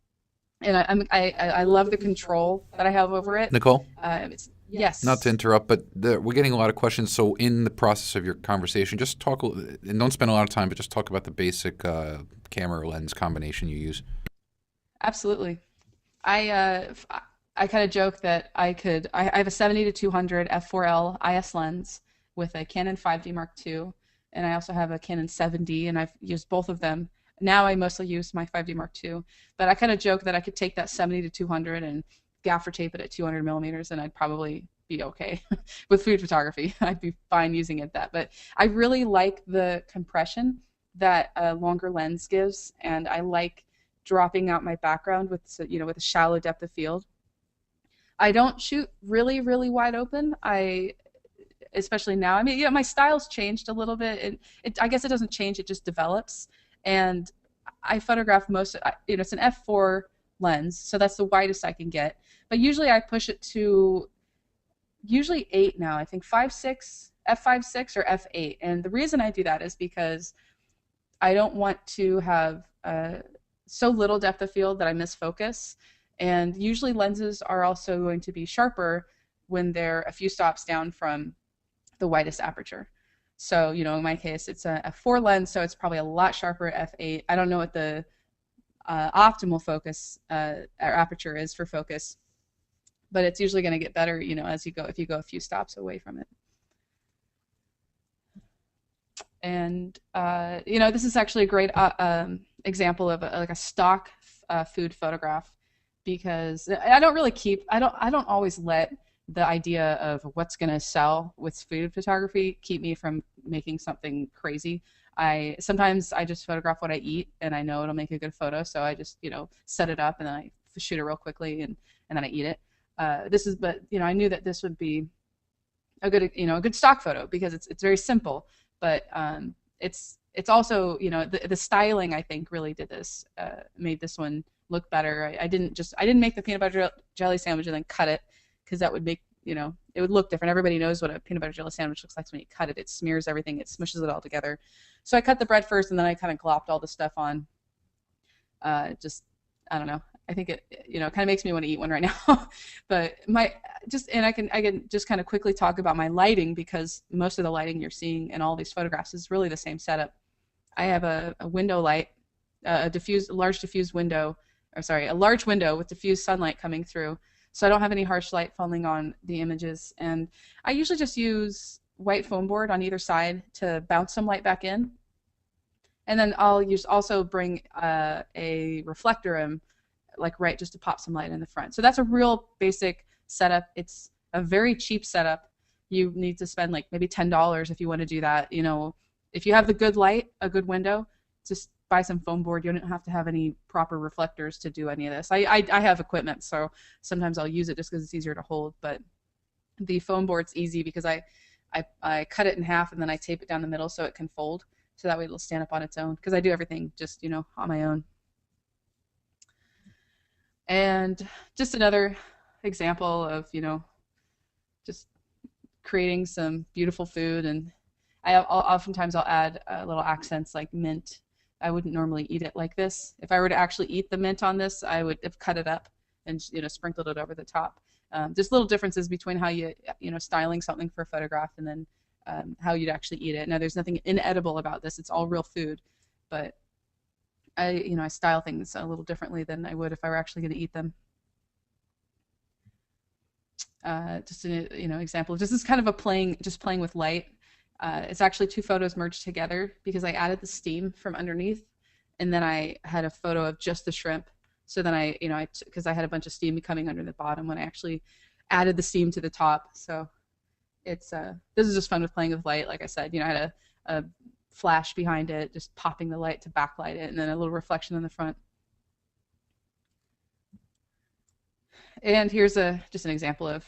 And I love the control that I have over it. Nicole? Not to Yes. interrupt, but we're getting a lot of questions. So in the process of your conversation, just talk, and don't spend a lot of time, but just talk about the basic camera lens combination you use. Absolutely. I kind of joke that I have a 70 to 200 f4L IS lens with a Canon 5D Mark II, and I also have a Canon 7D, and I've used both of them. Now I mostly use my 5D Mark II, but I kind of joke that I could take that 70 to 200 and gaffer tape it at 200 millimeters, and I'd probably be okay with food photography. I'd be fine using it that. But I really like the compression that a longer lens gives, and I like dropping out my background with with a shallow depth of field. I don't shoot really really wide open. Especially now. I mean, my style's changed a little bit. I guess it doesn't change; it just develops. And I photograph most. It's an f4 lens, so that's the widest I can get. But usually I push it to usually 8 now. I think 5.6, f5.6 or f8. And the reason I do that is because I don't want to have so little depth of field that I miss focus. And usually lenses are also going to be sharper when they're a few stops down from the widest aperture. So, in my case, it's a f4 lens, so it's probably a lot sharper at f8. I don't know what the optimal focus or aperture is for focus, but it's usually going to get better, as you go, if you go a few stops away from it. And this is actually a great example of like a stock food photograph, because I don't really I don't always let the idea of what's going to sell with food photography keep me from making something crazy. Sometimes I just photograph what I eat, and I know it'll make a good photo, so I just set it up and then I shoot it real quickly, and then I eat it. But I knew that this would be a good stock photo because it's very simple. but it's also, the styling, I think, really did this, made this one look better. I didn't make the peanut butter jelly sandwich and then cut it, because that would make, it would look different. Everybody knows what a peanut butter jelly sandwich looks like when you cut it. It smears everything, it smushes it all together. So I cut the bread first, and then I kind of glopped all the stuff on. Just, I don't know. I think it, kind of makes me want to eat one right now. But and I can just kind of quickly talk about my lighting, because most of the lighting you're seeing in all these photographs is really the same setup. I have a window light, a large diffused window, or sorry, a large window with diffused sunlight coming through. So I don't have any harsh light falling on the images. And I usually just use white foam board on either side to bounce some light back in. And then I'll also bring a reflector in, like right, just to pop some light in the front. So that's a real basic setup. It's a very cheap setup. You need to spend like maybe $10 if you want to do that. If you have the good light, a good window, just buy some foam board. You don't have to have any proper reflectors to do any of this. I have equipment, so sometimes I'll use it just because it's easier to hold. But the foam board's easy because I cut it in half and then I tape it down the middle so it can fold. So that way it'll stand up on its own, because I do everything just, on my own. And just another example of, just creating some beautiful food. And oftentimes I'll add little accents like mint. I wouldn't normally eat it like this. If I were to actually eat the mint on this, I would have cut it up and, sprinkled it over the top. Just little differences between how styling something for a photograph and then how you'd actually eat it. Now, there's nothing inedible about this. It's all real food. But I style things a little differently than I would if I were actually going to eat them. Just an example. This is kind of playing with light. It's actually two photos merged together because I added the steam from underneath, and then I had a photo of just the shrimp. So then because I had a bunch of steam coming under the bottom when I actually added the steam to the top. So it's this is just fun with playing with light. Like I said, I had a flash behind it, just popping the light to backlight it, and then a little reflection in the front. And here's just an example of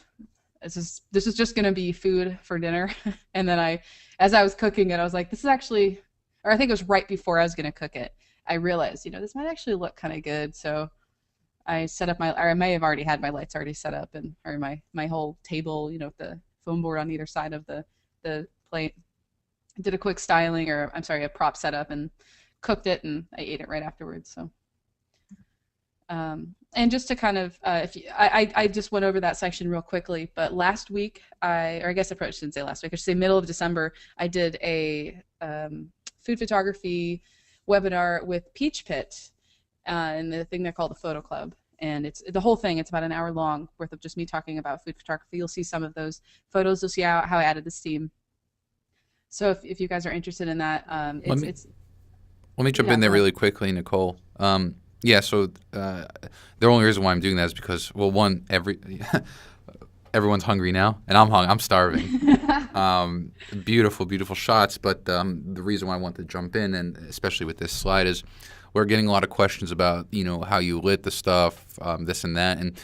this is just going to be food for dinner. And then as I was cooking it, I was like, this is actually, or I think it was right before I was going to cook it, I realized, this might actually look kind of good. So I set up or I may have already had my lights already set up, or my whole table, with the foam board on either side of the plate. Did a quick styling, or I'm sorry, a prop setup, and cooked it, and I ate it right afterwards. So, and just to kind of, I just went over that section real quickly, but last week, or I guess I probably shouldn't say last week, I should say middle of December, I did a food photography webinar with Peach Pit, and the thing they call the Photo Club. And it's the whole thing. It's about an hour long worth of just me talking about food photography. You'll see some of those photos. You'll see how I added the steam. So if you guys are interested in that, let me jump in there really quickly, Nicole. Yeah, so the only reason why I'm doing that is because, well, one, everyone's hungry now, and I'm starving. Beautiful, beautiful shots, but the reason why I want to jump in, and especially with this slide, is we're getting a lot of questions about, how you lit the stuff, this and that, and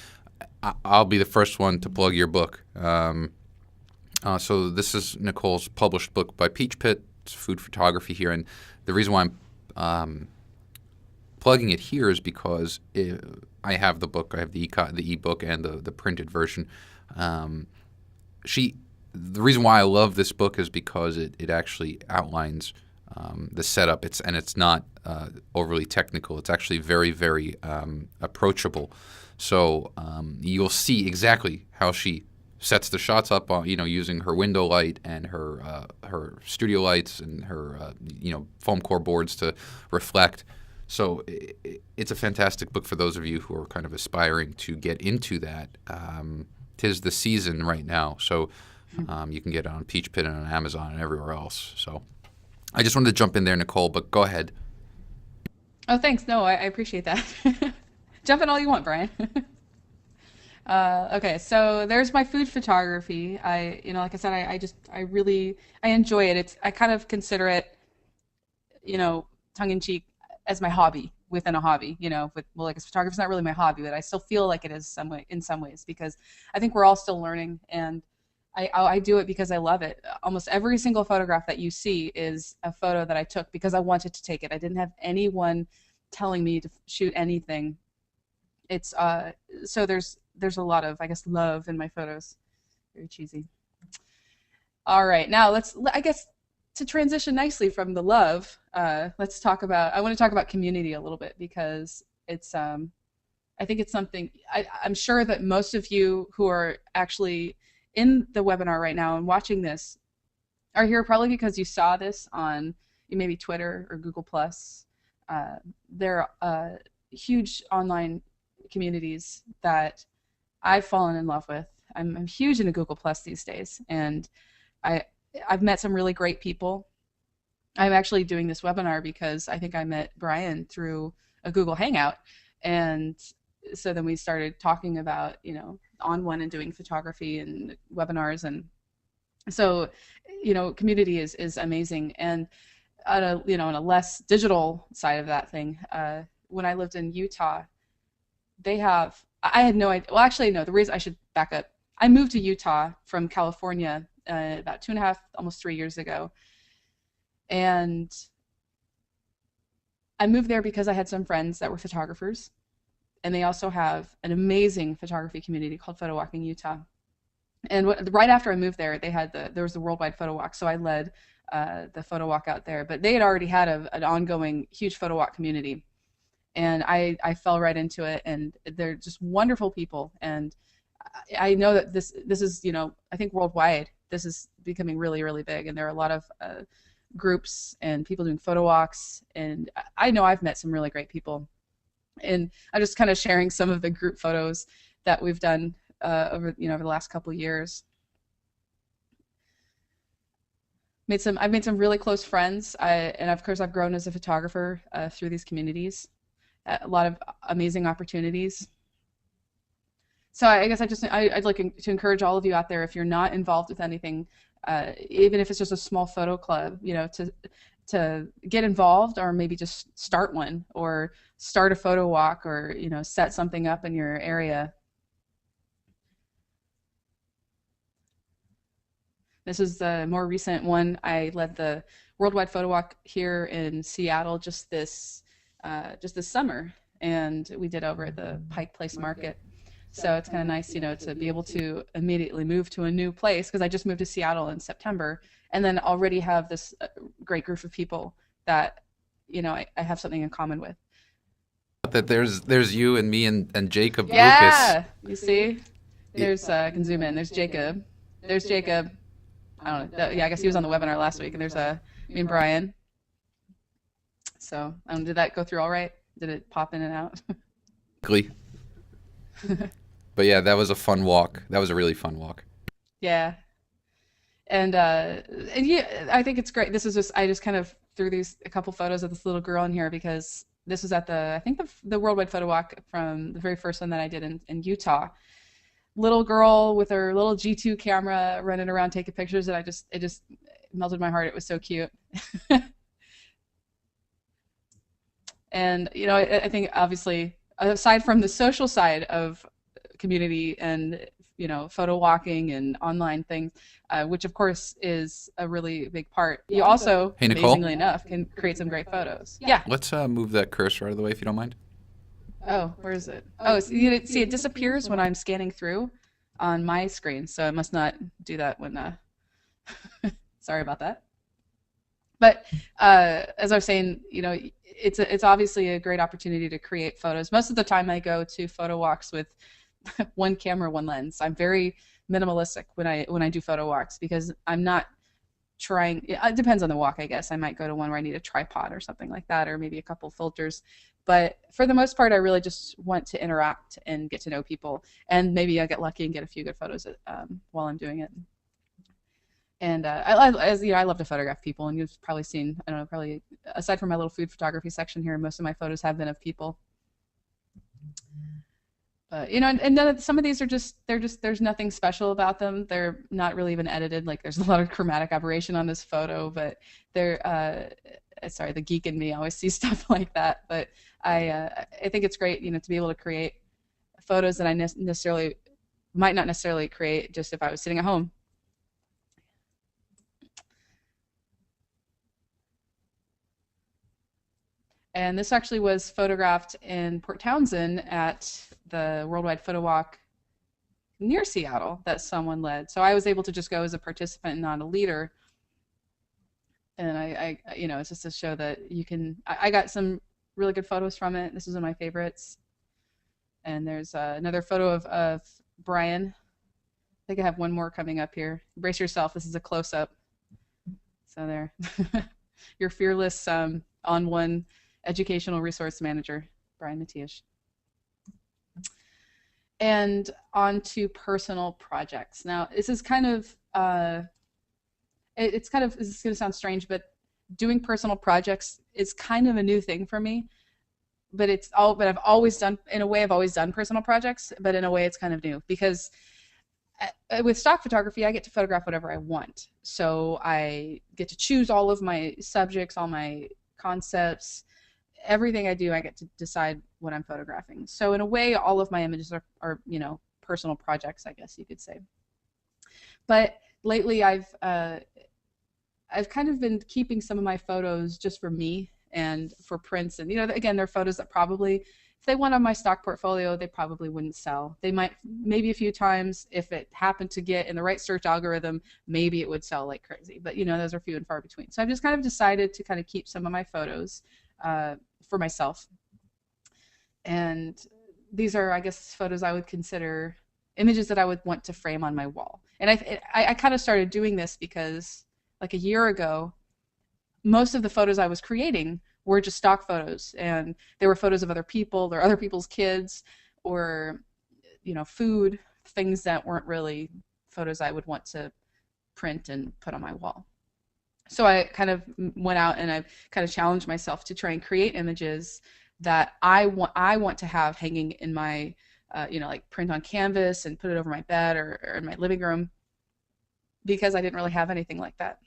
I'll be the first one to plug your book. So this is Nicole's published book by Peach Pit. It's food photography here, and the reason why I'm plugging it here is because I have the book. I have the ebook and the printed version. The reason why I love this book is because it actually outlines the setup. It's not overly technical. It's actually very, very approachable. So you'll see exactly how she sets the shots up, using her window light and her studio lights and her foam core boards to reflect. So it's a fantastic book for those of you who are kind of aspiring to get into that. 'Tis the season right now, so you can get it on Peach Pit and on Amazon and everywhere else. So I just wanted to jump in there, Nicole, but go ahead. Oh, thanks. No, I appreciate that. Jump in all you want, Brian. Okay, so there's my food photography. Like I said, I enjoy it. I kind of consider it, tongue in cheek, as my hobby within a hobby. Like photography is not really my hobby, but I still feel like it is in some ways, because I think we're all still learning, and I do it because I love it. Almost every single photograph that you see is a photo that I took because I wanted to take it. I didn't have anyone telling me to shoot anything. It's so there's a lot of, I guess, love in my photos. Very cheesy. All right, now let's, I guess, to transition nicely from the love, let's talk about. I want to talk about community a little bit because it's I think it's something I'm sure that most of you who are actually in the webinar right now and watching this are here probably because you saw this on maybe Twitter or Google Plus. There are huge online communities that I've fallen in love with. I'm huge into Google Plus these days, and I I've met some really great people. I'm actually doing this webinar because I think I met Brian through a Google Hangout, and so then we started talking about onOne and doing photography and webinars, and so community is amazing. And on a on a less digital side of that thing, when I lived in Utah, they have I had no idea. Well, actually, no. The reason I should back up. I moved to Utah from California about 2.5, almost 3 years ago, and I moved there because I had some friends that were photographers, and they also have an amazing photography community called Photo Walking Utah. And right after I moved there, there was the worldwide photo walk, so I led the photo walk out there. But they had already had an ongoing huge photo walk community, and I fell right into it. And they're just wonderful people. And I know that this is I think worldwide this is becoming really really big, and there are a lot of groups and people doing photo walks. And I know I've met some really great people, and I'm just kind of sharing some of the group photos that we've done over over the last couple of years. I've made some really close friends, and of course I've grown as a photographer through these communities. A lot of amazing opportunities. So I guess I'd like to encourage all of you out there, if you're not involved with anything, even if it's just a small photo club, to get involved, or maybe just start one, or start a photo walk, or set something up in your area. This is the more recent one. I led the Worldwide Photo Walk here in Seattle just this summer, and we did over at the Pike Place Market. So it's kind of nice, to be able to immediately move to a new place, because I just moved to Seattle in September, and then already have this great group of people that, I have something in common with. That there's you and me and Jacob Lucas. Yeah, you see, there's I can zoom in. There's Jacob. There's Jacob. I don't know. Yeah, I guess he was on the webinar last week, and there's me and Brian. So did that go through all right? Did it pop in and out? But yeah, that was a fun walk. That was a really fun walk. Yeah, and yeah, I think it's great. This is I just kind of threw a couple photos of this little girl in here because this was at I think the Worldwide Photo Walk from the very first one that I did in Utah. Little girl with her little G2 camera running around taking pictures, and it just melted my heart. It was so cute. And I think obviously, aside from the social side of community and photo walking and online things, which of course is a really big part, you also, Hey, Nicole? amazingly enough, can create some great photos. Yeah. Let's move that cursor out of the way if you don't mind. Oh, where is it? Oh, see, it disappears when I'm scanning through on my screen, so it must not do that when. Sorry about that. But as I was saying, it's obviously a great opportunity to create photos. Most of the time, I go to photo walks with one camera, one lens. I'm very minimalistic when I do photo walks, because I'm not trying. It depends on the walk, I guess. I might go to one where I need a tripod or something like that, or maybe a couple filters. But for the most part, I really just want to interact and get to know people, and maybe I get lucky and get a few good photos while I'm doing it. And I love to photograph people, and you've probably seen, I don't know, probably aside from my little food photography section here, most of my photos have been of people. But and some of these are there's nothing special about them. They're not really even edited. Like, there's a lot of chromatic aberration on this photo, but they're sorry, the geek in me always sees stuff like that. But I think it's great, to be able to create photos that I might not necessarily create just if I was sitting at home. And this actually was photographed in Port Townsend at the Worldwide Photo Walk near Seattle that someone led. So I was able to just go as a participant and not a leader. And it's just to show that you can. I got some really good photos from it. This is one of my favorites. And there's another photo of Brian. I think I have one more coming up here. Brace yourself. This is a close up. So there, your fearless onOne educational resource manager, Brian Matias. And on to personal projects. Now, this is kind of it's kind of, this is going to sound strange, but doing personal projects is kind of a new thing for me. But I've always done, in a way, I've always done personal projects, but in a way, it's kind of new because with stock photography, I get to photograph whatever I want. So I get to choose all of my subjects, all my concepts, everything I do, I get to decide what I'm photographing. So in a way, all of my images are personal projects, I guess you could say. But lately, I've kind of been keeping some of my photos just for me and for prints. And, again, they're photos that probably, if they went on my stock portfolio, they probably wouldn't sell. They might, maybe a few times, if it happened to get in the right search algorithm, maybe it would sell like crazy. But, those are few and far between. So I've just kind of decided to kind of keep some of my photos for myself. And these are, I guess, photos I would consider images that I would want to frame on my wall. And I kind of started doing this because like a year ago, most of the photos I was creating were just stock photos, and they were photos of other people or other people's kids or food, things that weren't really photos I would want to print and put on my wall. So I kind of went out and I kind of challenged myself to try and create images that I want to have hanging in my like print on canvas and put it over my bed or in my living room, because I didn't really have anything like that.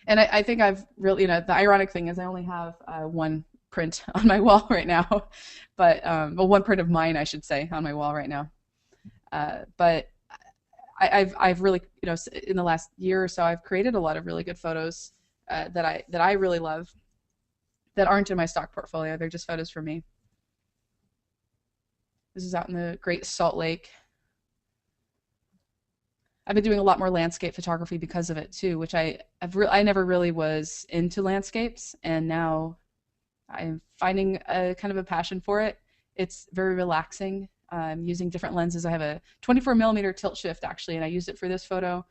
And I think I've really, the ironic thing is I only have one print on my wall right now, but well, one print of mine, I should say, on my wall right now. But I've really, in the last year or so, I've created a lot of really good photos that I really love that aren't in my stock portfolio. They're just photos for me. This is out in the Great Salt Lake. I've been doing a lot more landscape photography because of it too, which I never really was into landscapes, and now I'm finding a kind of a passion for it. It's very relaxing. I'm using different lenses. I have a 24 millimeter tilt shift actually, and I used it for this photo.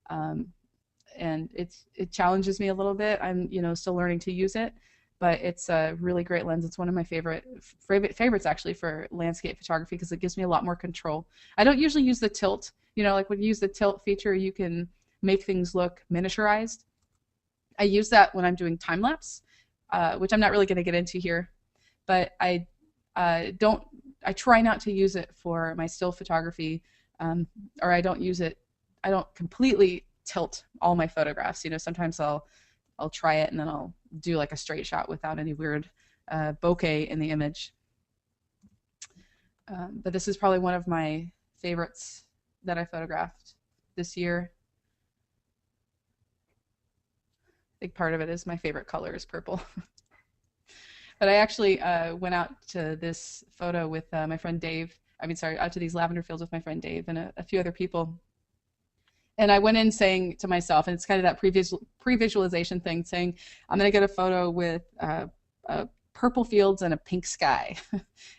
And it challenges me a little bit. I'm still learning to use it, but it's a really great lens. It's one of my favorites actually for landscape photography because it gives me a lot more control. I don't usually use the tilt. Like when you use the tilt feature, you can make things look miniaturized. I use that when I'm doing time lapse, which I'm not really going to get into here, but I try not to use it for my still photography, or I don't use it. I don't completely tilt all my photographs. Sometimes I'll try it and then I'll do like a straight shot without any weird bokeh in the image. But this is probably one of my favorites that I photographed this year. I think part of it is my favorite color is purple. But I actually went out to this photo with my friend Dave. Out to these lavender fields with my friend Dave and a few other people. And I went in saying to myself, and it's kind of that pre-visualization thing, saying, I'm going to get a photo with purple fields and a pink sky.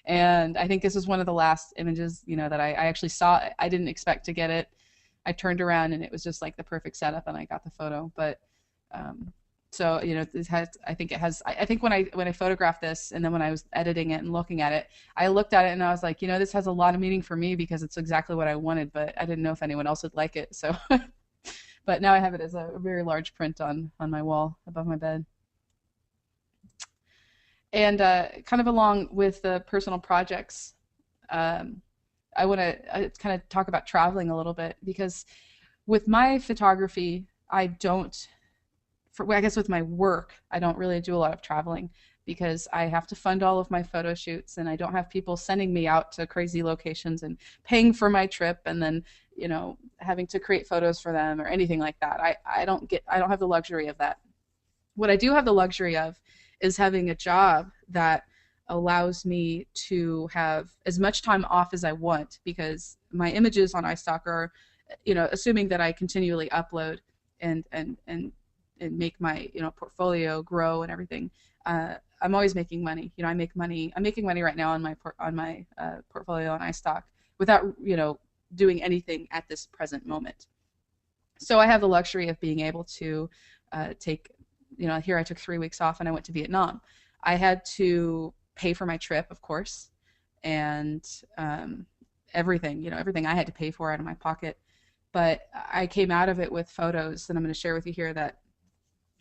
And I think this was one of the last images, that I actually saw. I didn't expect to get it. I turned around and it was just like the perfect setup, and I got the photo. But so I think when I photographed this, and then when I was editing it and looking at it, I looked at it and I was like, this has a lot of meaning for me because it's exactly what I wanted, but I didn't know if anyone else would like it. So but now I have it as a very large print on my wall above my bed. And kind of along with the personal projects, I want to kind of talk about traveling a little bit, because with my photography, I guess with my work, I don't really do a lot of traveling because I have to fund all of my photo shoots, and I don't have people sending me out to crazy locations and paying for my trip and then having to create photos for them or anything like that. I don't have the luxury of that. What I do have the luxury of is having a job that allows me to have as much time off as I want, because my images on iStock are, assuming that I continually upload and and make my portfolio grow and everything. I'm always making money. I make money. I'm making money right now on my portfolio on iStock without doing anything at this present moment. So I have the luxury of being able to take, here I took 3 weeks off and I went to Vietnam. I had to pay for my trip, of course, and everything, everything I had to pay for out of my pocket. But I came out of it with photos that I'm going to share with you here that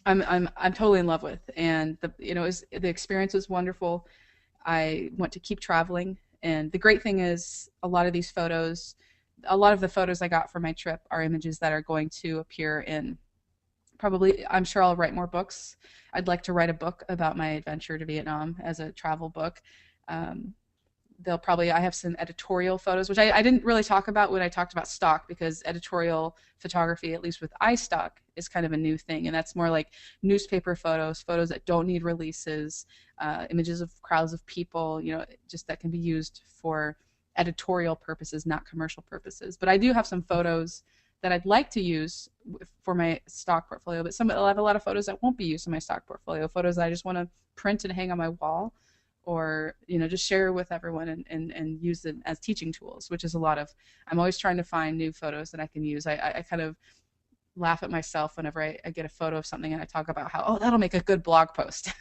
I'm totally in love with, and the experience was wonderful. I want to keep traveling, and the great thing is a lot of the photos I got for my trip are images that are going to appear in, probably, I'm sure I'll write more books. I'd like to write a book about my adventure to Vietnam as a travel book. Um, I have some editorial photos, which I didn't really talk about when I talked about stock, because editorial photography, at least with iStock, is kind of a new thing. And that's more like newspaper photos, photos that don't need releases, images of crowds of people, just that can be used for editorial purposes, not commercial purposes. But I do have some photos that I'd like to use for my stock portfolio, but I have a lot of photos that won't be used in my stock portfolio, photos that I just want to print and hang on my wall, or just share with everyone, and use them as teaching tools, which is a lot of, I'm always trying to find new photos that I can use. I kind of laugh at myself whenever I get a photo of something and I talk about how, oh, that'll make a good blog post.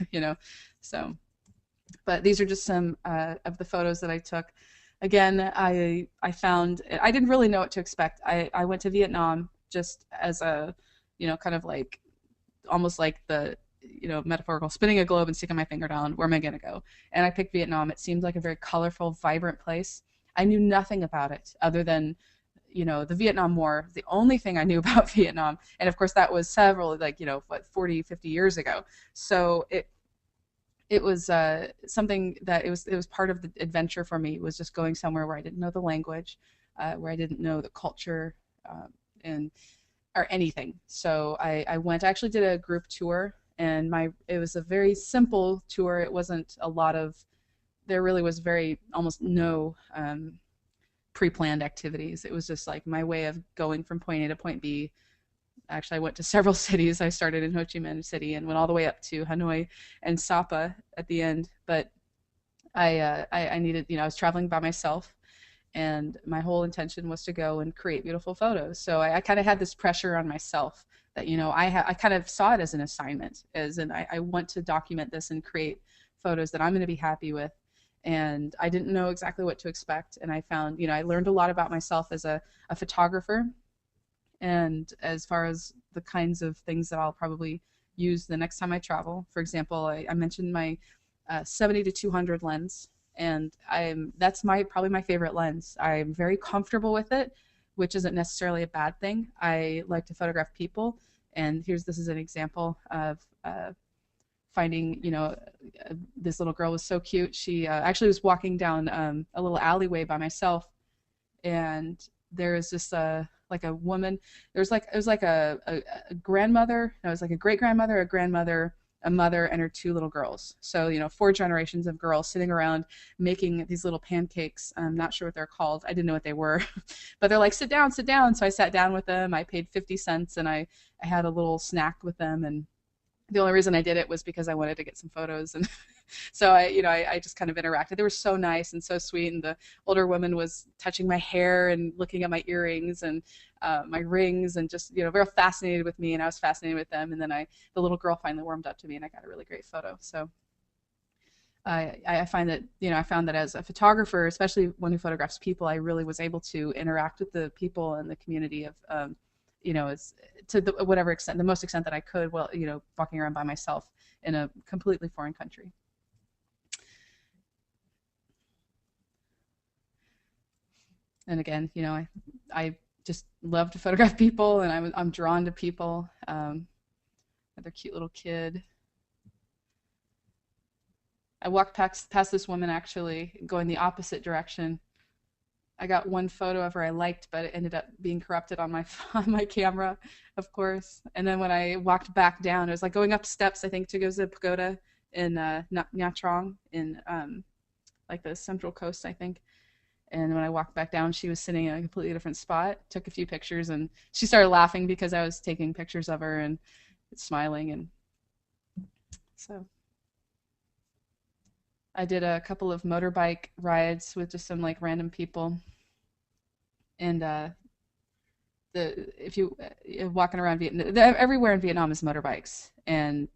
So, but these are just some of the photos that I took. Again, I found, I didn't really know what to expect. I went to Vietnam just as a, kind of like, almost like the, metaphorical spinning a globe and sticking my finger down, where am I going to go? And I picked Vietnam. It seemed like a very colorful, vibrant place. I knew nothing about it other than, the Vietnam War. The only thing I knew about Vietnam. And of course, that was several, like, 40, 50 years ago. So it was something that it was part of the adventure for me, was just going somewhere where I didn't know the language, where I didn't know the culture, and or anything. So I went. I actually did a group tour, and it was a very simple tour. It wasn't a lot of. There really was very almost no pre-planned activities. It was just like my way of going from point A to point B. Actually, I went to several cities. I started in Ho Chi Minh City and went all the way up to Hanoi and Sapa at the end. But I needed, I was traveling by myself, and my whole intention was to go and create beautiful photos. So I kind of had this pressure on myself that, I kind of saw it as an assignment, I want to document this and create photos that I'm going to be happy with. And I didn't know exactly what to expect. And I found, I learned a lot about myself as a photographer, and as far as the kinds of things that I'll probably use the next time I travel. For example, I mentioned my 70 to 200 lens, and that's probably my favorite lens. I'm very comfortable with it, which isn't necessarily a bad thing. I like to photograph people, and this is an example of finding, this little girl was so cute. She actually was walking down a little alleyway by myself, and there was just like a woman. It was like a grandmother. No, it was like a great grandmother, a grandmother, a mother, and her two little girls. So 4 generations of girls sitting around making these little pancakes. I'm not sure what they're called. I didn't know what they were, but they're like, sit down, sit down. So I sat down with them. I paid 50 cents, and I had a little snack with them. And the only reason I did it was because I wanted to get some photos. And so I just kind of interacted. They were so nice and so sweet. And the older woman was touching my hair and looking at my earrings and my rings, and just, very fascinated with me, and I was fascinated with them. And then the little girl finally warmed up to me, and I got a really great photo. So I find that, I found that as a photographer, especially one who photographs people, I really was able to interact with the people and the community of, as to whatever extent, the most extent that I could, while, walking around by myself in a completely foreign country. And again, I just love to photograph people, and I'm drawn to people. Another cute little kid. I walked past this woman, actually going the opposite direction. I got one photo of her I liked, but it ended up being corrupted on my on my camera, of course. And then when I walked back down, it was like going up steps, I think, to go to the pagoda. in Nha Trang in like the Central Coast, I think. And when I walked back down, she was sitting in a completely different spot. Took a few pictures, and she started laughing because I was taking pictures of her and smiling. And so I did a couple of motorbike rides with just some like random people. And the if you walking around Vietnam, everywhere in Vietnam is motorbikes, and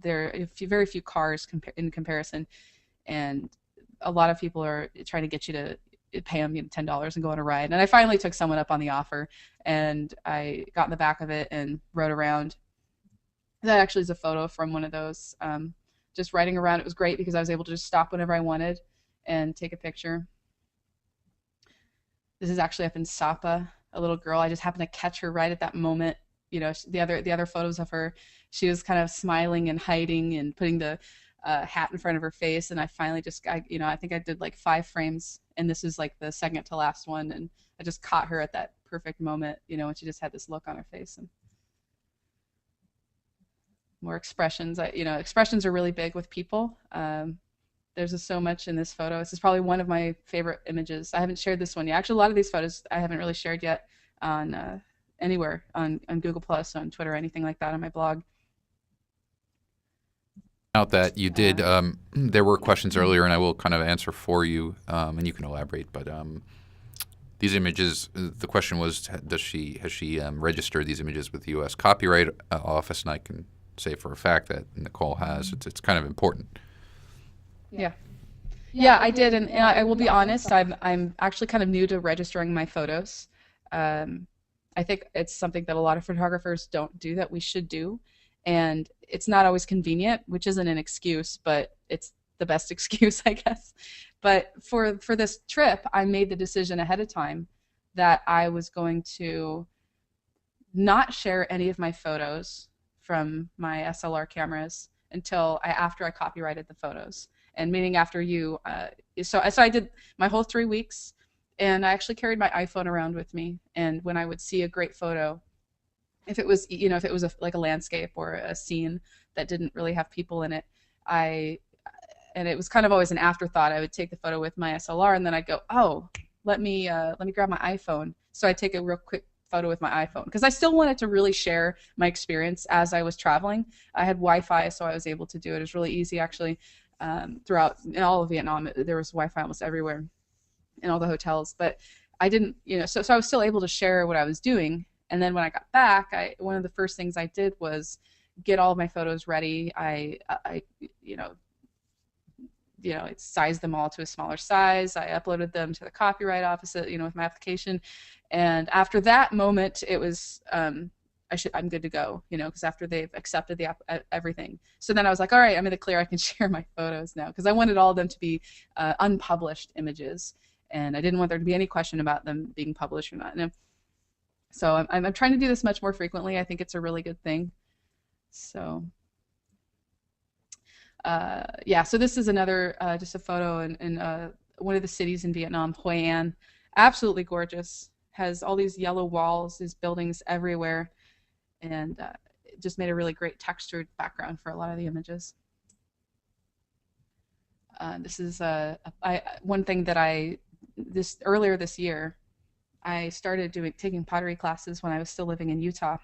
there are very few cars in comparison. And a lot of people are trying to get you to pay them $10 and go on a ride. And I finally took someone up on the offer, and I got in the back of it and rode around. That actually is a photo from one of those. Just riding around, it was great because I was able to just stop whenever I wanted and take a picture. This is actually up in Sapa, a little girl. I just happened to catch her right at that moment. You know, the other photos of her, she was kind of smiling and hiding and putting the hat in front of her face. And I finally I think I did like 5 frames, and this is like the second to last one. And I just caught her at that perfect moment, when she just had this look on her face. And more expressions. Expressions are really big with people. There's just so much in this photo. This is probably one of my favorite images. I haven't shared this one yet. Actually, a lot of these photos I haven't really shared yet on anywhere on Google Plus, on Twitter, anything like that, on my blog. Out that you did, Uh, there were questions earlier, and I will kind of answer for you, and you can elaborate. But these images, the question was, has she registered these images with the U.S. Copyright Office? And I can say for a fact that Nicole has. It's kind of important. yeah. Yeah, I did, and I will be honest. I'm actually kind of new to registering my photos. Um, I think it's something that a lot of photographers don't do that we should do, and it's not always convenient, which isn't an excuse, but it's the best excuse, I guess. But for this trip, I made the decision ahead of time that I was going to not share any of my photos from my SLR cameras until after I copyrighted the photos, and meaning after you. So I did my whole 3 weeks, and I actually carried my iPhone around with me. And when I would see a great photo, if it was like a landscape or a scene that didn't really have people in it, I and it was kind of always an afterthought. I would take the photo with my SLR, and then I'd go, oh, let me grab my iPhone. So I'd take a real quick photo with my iPhone because I still wanted to really share my experience as I was traveling. I had Wi-Fi, so I was able to do it. It was really easy, actually. Throughout in all of Vietnam, there was Wi-Fi almost everywhere in all the hotels. But I didn't, so I was still able to share what I was doing. And then when I got back, one of the first things I did was get all of my photos ready. I it sized them all to a smaller size. I uploaded them to the copyright office, with my application. And after that moment, it was I'm good to go, because after they've accepted everything. So then I was like, all right, I'm in the clear. I can share my photos now, because I wanted all of them to be unpublished images, and I didn't want there to be any question about them being published or not. And so I'm trying to do this much more frequently. I think it's a really good thing. So. Yeah, so this is another just a photo in one of the cities in Vietnam, Hoi An. Absolutely gorgeous. Has all these yellow walls, these buildings everywhere, and it just made a really great textured background for a lot of the images. This is one thing that this earlier this year, I started taking pottery classes when I was still living in Utah.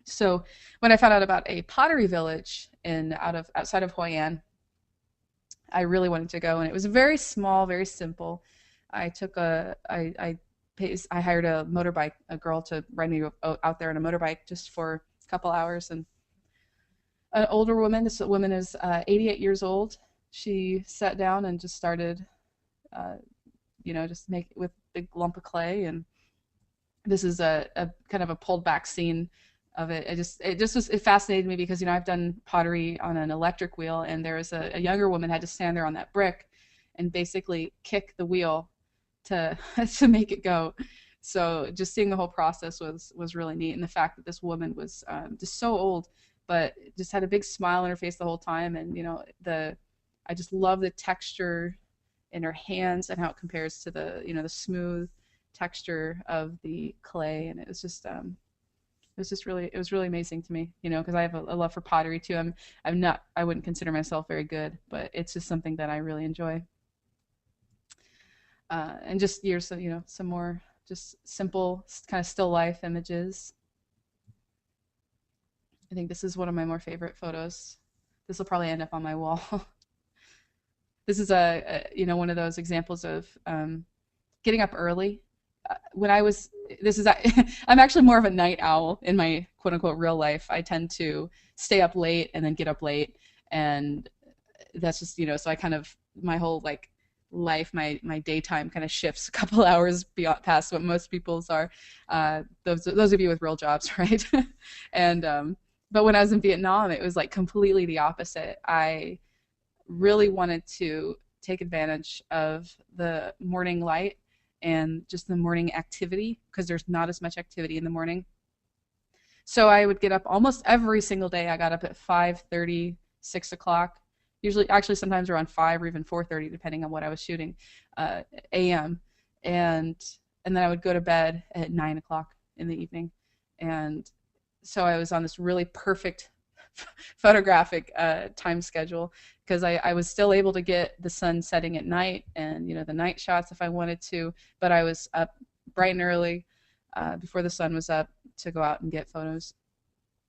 So when I found out about a pottery village outside of Hoi An, I really wanted to go, and it was very small, very simple. I hired a girl to ride me out there on a motorbike just for a couple hours, and an older woman. This woman is 88 years old. She sat down and just started, just make with a big lump of clay, and this is a kind of a pulled back scene of it. It fascinated me because I've done pottery on an electric wheel, and there was a younger woman had to stand there on that brick and basically kick the wheel to to make it go. So just seeing the whole process was really neat, and the fact that this woman was just so old, but just had a big smile on her face the whole time, and I just love the texture in her hands and how it compares to the the smooth texture of the clay, and it was just It was really amazing to me, you know, because I have a love for pottery too. I'm not, I wouldn't consider myself very good, but it's just something that I really enjoy. And just years, you know, some more just simple kind of still life images. I think this is one of my more favorite photos. This will probably end up on my wall. This is you know, one of those examples of getting up early. When I was, this is, I'm actually more of a night owl in my quote unquote real life. I tend to stay up late and then get up late. And that's just, you know, so I kind of, my whole like life, my daytime kind of shifts a couple hours beyond past what most people's are. Those of you with real jobs, right? And, but when I was in Vietnam, it was like completely the opposite. I really wanted to take advantage of the morning light and just the morning activity because there's not as much activity in the morning. So I would get up almost every single day. I got up at 5:30, 6 o'clock, usually actually sometimes around 5 or even 4:30, depending on what I was shooting, a.m. and and then I would go to bed at 9 o'clock in the evening. And so I was on this really perfect photographic time schedule because I was still able to get the sun setting at night and you know the night shots if I wanted to, but I was up bright and early before the sun was up to go out and get photos.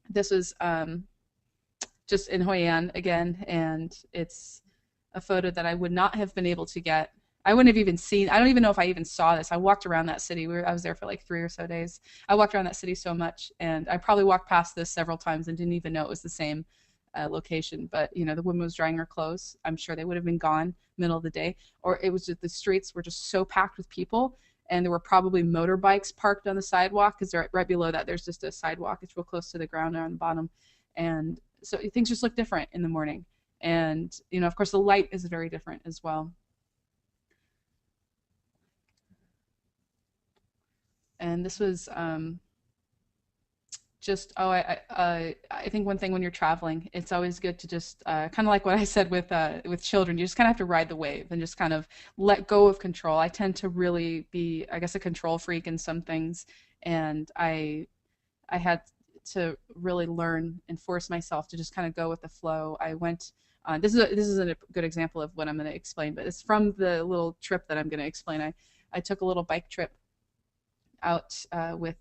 This was just in Hoi An again, and it's a photo that I would not have been able to get. I wouldn't have even seen. I don't even know if I even saw this. I walked around that city. I was there for like 3 or so days. I walked around that city so much, and I probably walked past this several times and didn't even know it was the same location. But you know, the woman was drying her clothes. I'm sure they would have been gone middle of the day, or it was just the streets were just so packed with people, and there were probably motorbikes parked on the sidewalk because right below that there's just a sidewalk. It's real close to the ground on the bottom, and so things just look different in the morning. And you know, of course, the light is very different as well. And this was just I think one thing when you're traveling, it's always good to just kind of like what I said with children, you just kind of have to ride the wave and just kind of let go of control. I tend to really be, I guess, a control freak in some things, and I had to really learn and force myself to just kind of go with the flow. I went. This is a good example of what I'm going to explain, but it's from the little trip that I'm going to explain. I took a little bike trip out with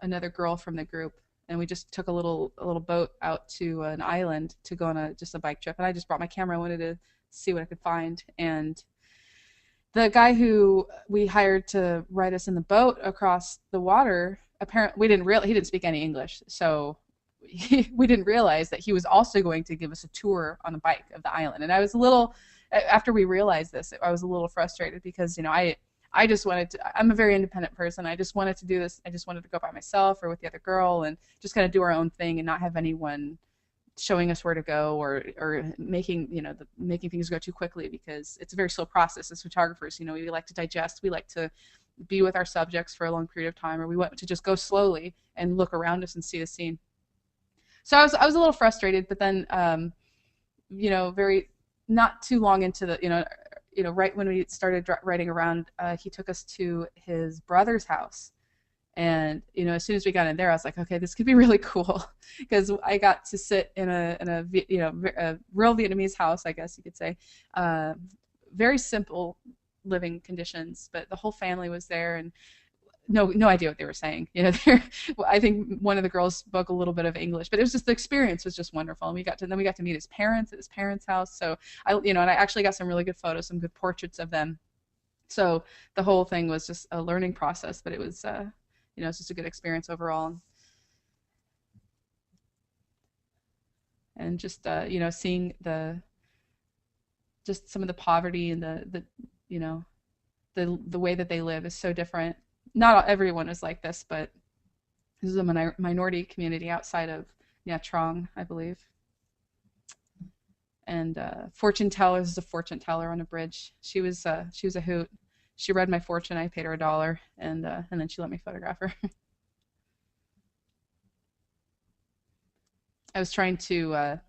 another girl from the group, and we just took a little boat out to an island to go on just a bike trip. And I just brought my camera. I wanted to see what I could find. And the guy who we hired to ride us in the boat across the water, apparently he didn't speak any English, so we didn't realize that he was also going to give us a tour on a bike of the island. And I was a little after we realized this, I was a little frustrated because you know I just wanted to, I'm a very independent person. I just wanted to do this. I just wanted to go by myself or with the other girl and just kind of do our own thing and not have anyone showing us where to go or making, you know, making things go too quickly because it's a very slow process as photographers. You know, we like to digest, we like to be with our subjects for a long period of time, or we want to just go slowly and look around us and see the scene. So I was a little frustrated, but then, you know, very, not too long into the, you know, right when we started riding around, he took us to his brother's house. And you know, as soon as we got in there, I was like, okay, this could be really cool because I got to sit in a you know a real Vietnamese house, I guess you could say, uh, very simple living conditions, but the whole family was there and no idea what they were saying. You know, I think one of the girls spoke a little bit of English, but it was just the experience was just wonderful. And we got to meet his parents at his parents' house. So you know, and I actually got some really good photos, some good portraits of them. So the whole thing was just a learning process, but it was you know, it's just a good experience overall. And just you know, seeing the just some of the poverty and the you know the way that they live is so different. Not everyone is like this, but this is a minority community outside of Nha Trang, I believe. And fortune teller, this is a fortune teller on a bridge. She was a hoot. She read my fortune. I paid her $1, and then she let me photograph her. I was trying to.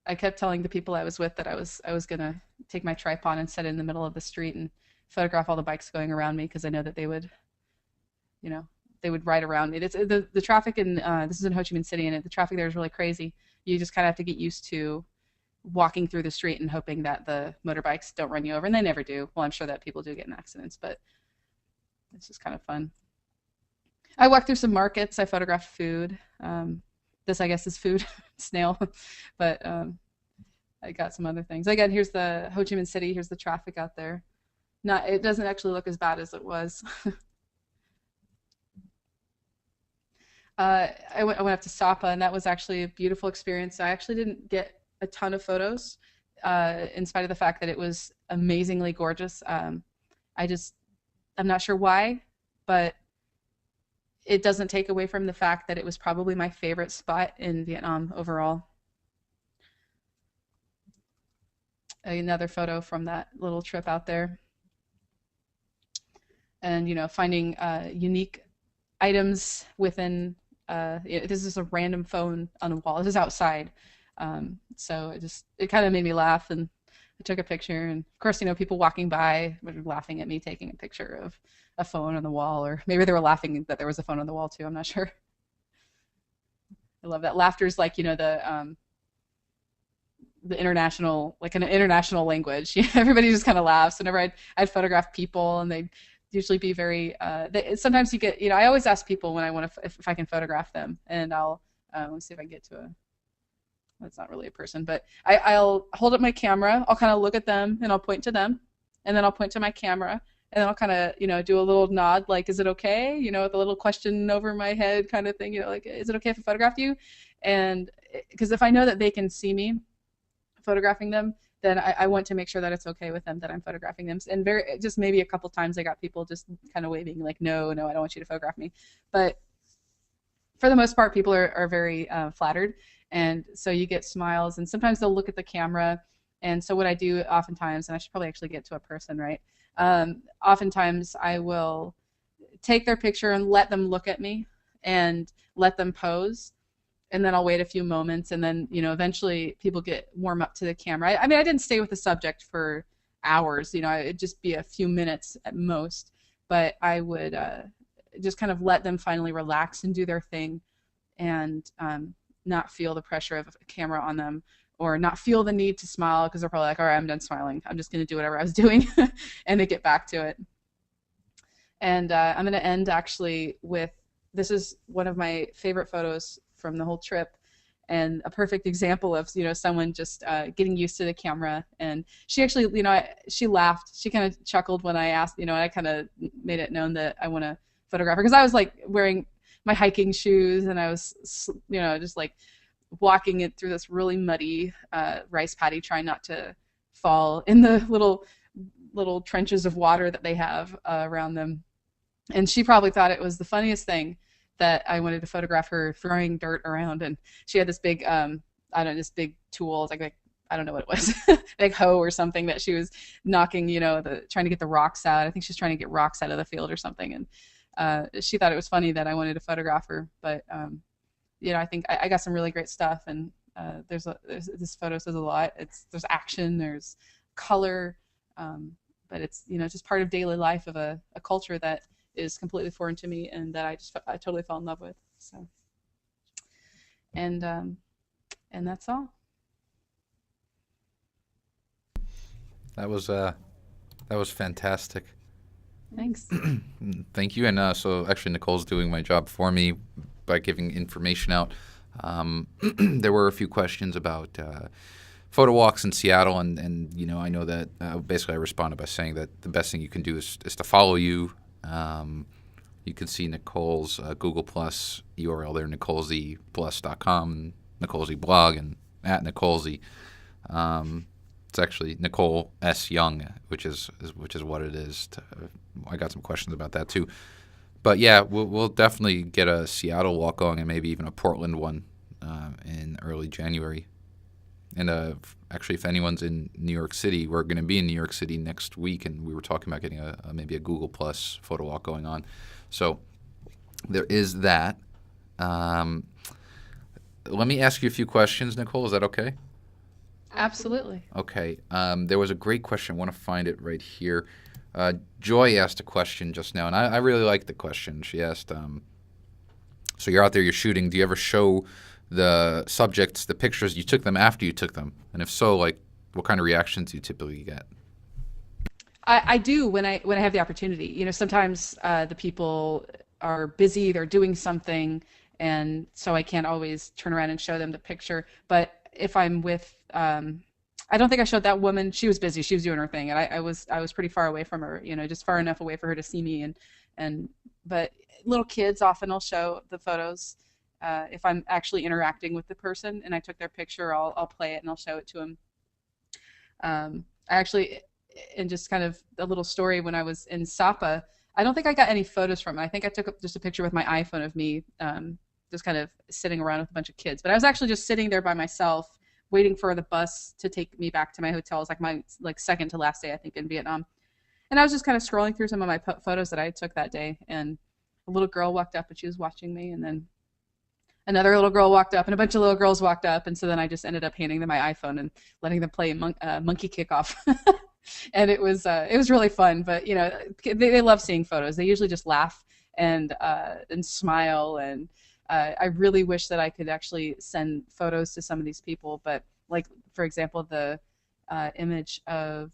I kept telling the people I was with that I was gonna take my tripod and set it in the middle of the street and photograph all the bikes going around me because I know that they would, you know, they would ride around me. It's the traffic in this is in Ho Chi Minh City, and the traffic there is really crazy. You just kind of have to get used to walking through the street and hoping that the motorbikes don't run you over, and they never do. Well, I'm sure that people do get in accidents, but it's just kind of fun. I walked through some markets. I photographed food. This, I guess, is food, snail, but I got some other things. Again, here's the Ho Chi Minh City. Here's the traffic out there. Not, it doesn't actually look as bad as it was. I went up to Sapa, and that was actually a beautiful experience. I actually didn't get a ton of photos, in spite of the fact that it was amazingly gorgeous. I just, I'm not sure why, but it doesn't take away from the fact that it was probably my favorite spot in Vietnam overall. Another photo from that little trip out there. And, finding unique items within, this is a random phone on a wall. This is outside. So it kind of made me laugh, and I took a picture, and of course, people walking by were laughing at me taking a picture of a phone on the wall, or maybe they were laughing that there was a phone on the wall too. I'm not sure. I love that. Laughter is like, the international, like an international language. Everybody just kind of laughs whenever I'd photograph people, and they'd usually be very, sometimes you get, I always ask people when I want to, if I can photograph them, and I'll, let's see if I can get to that's not really a person, but I'll hold up my camera, I'll kind of look at them, and I'll point to them, and then I'll point to my camera, and then I'll kind of, do a little nod, like, is it okay? With a little question over my head kind of thing, like, is it okay if I photograph you? And because if I know that they can see me photographing them, then I want to make sure that it's okay with them that I'm photographing them. And just maybe a couple times I got people just kind of waving like, no, I don't want you to photograph me. But for the most part, people are very flattered. And so you get smiles, and sometimes they'll look at the camera. And so what I do oftentimes, and I should probably actually get to a person, right? Oftentimes I will take their picture and let them look at me and let them pose. And then I'll wait a few moments, and then, eventually people get warm up to the camera. I mean, I didn't stay with the subject for hours, it'd just be a few minutes at most, but I would just kind of let them finally relax and do their thing, and not feel the pressure of a camera on them, or not feel the need to smile, because they're probably like, all right, I'm done smiling. I'm just going to do whatever I was doing, and they get back to it. And I'm going to end actually with, this is one of my favorite photos from the whole trip, and a perfect example of someone just getting used to the camera. And she actually, she laughed, she kind of chuckled when I asked, I kind of made it known that I want to photograph her, because I was like wearing my hiking shoes, and I was just like walking it through this really muddy rice paddy, trying not to fall in the little trenches of water that they have around them. And she probably thought it was the funniest thing that I wanted to photograph her throwing dirt around. And she had this big, I don't know, this big tool, like I don't know what it was, big hoe or something that she was knocking, trying to get the rocks out. I think she's trying to get rocks out of the field or something. And she thought it was funny that I wanted to photograph her. But, I think I got some really great stuff. And there's this photo says a lot. There's action, there's color, but it's, just part of daily life of a culture that is completely foreign to me, and that I totally fell in love with. So, and that's all. That was fantastic. Thanks. Thank you. And so actually, Nicole's doing my job for me by giving information out. There were a few questions about photo walks in Seattle, and I know that basically I responded by saying that the best thing you can do is to follow you. You can see Nicole's Google Plus URL there, NicoleZplus.com, Nicole Z blog, and at Nicole Z. It's actually Nicole S. Young, which is what it is. I got some questions about that too. But yeah, we'll definitely get a Seattle walk going, and maybe even a Portland one in early January. And actually, if anyone's in New York City, we're going to be in New York City next week, and we were talking about getting maybe a Google Plus photo walk going on. So there is that. Let me ask you a few questions, Nicole. Is that okay? Absolutely. Okay. There was a great question. I want to find it right here. Joy asked a question just now, and I really liked the question. She asked, So you're out there, you're shooting. Do you ever show the subjects the pictures you took them after you took them? And if so, like, what kind of reactions do you typically get? I do when I have the opportunity. You know, sometimes the people are busy, they're doing something, and so I can't always turn around and show them the picture. But if I'm with, I don't think I showed that woman. She was busy. She was doing her thing, and I was pretty far away from her. You know, just far enough away for her to see me. And but little kids often will show the photos. If I'm actually interacting with the person and I took their picture, I'll play it and I'll show it to them. I actually, and just kind of a little story, when I was in Sapa, I don't think I got any photos from it. I think I took just a picture with my iPhone of me, just kind of sitting around with a bunch of kids. But I was actually just sitting there by myself, waiting for the bus to take me back to my hotel. It was like my second to last day, I think, in Vietnam. And I was just kind of scrolling through some of my photos that I took that day, and a little girl walked up and she was watching me, and then another little girl walked up, and a bunch of little girls walked up, and so then I just ended up handing them my iPhone and letting them play monkey kickoff. And it was really fun. But you know, they love seeing photos. They usually just laugh and smile. And I really wish that I could actually send photos to some of these people. But like, for example, the image of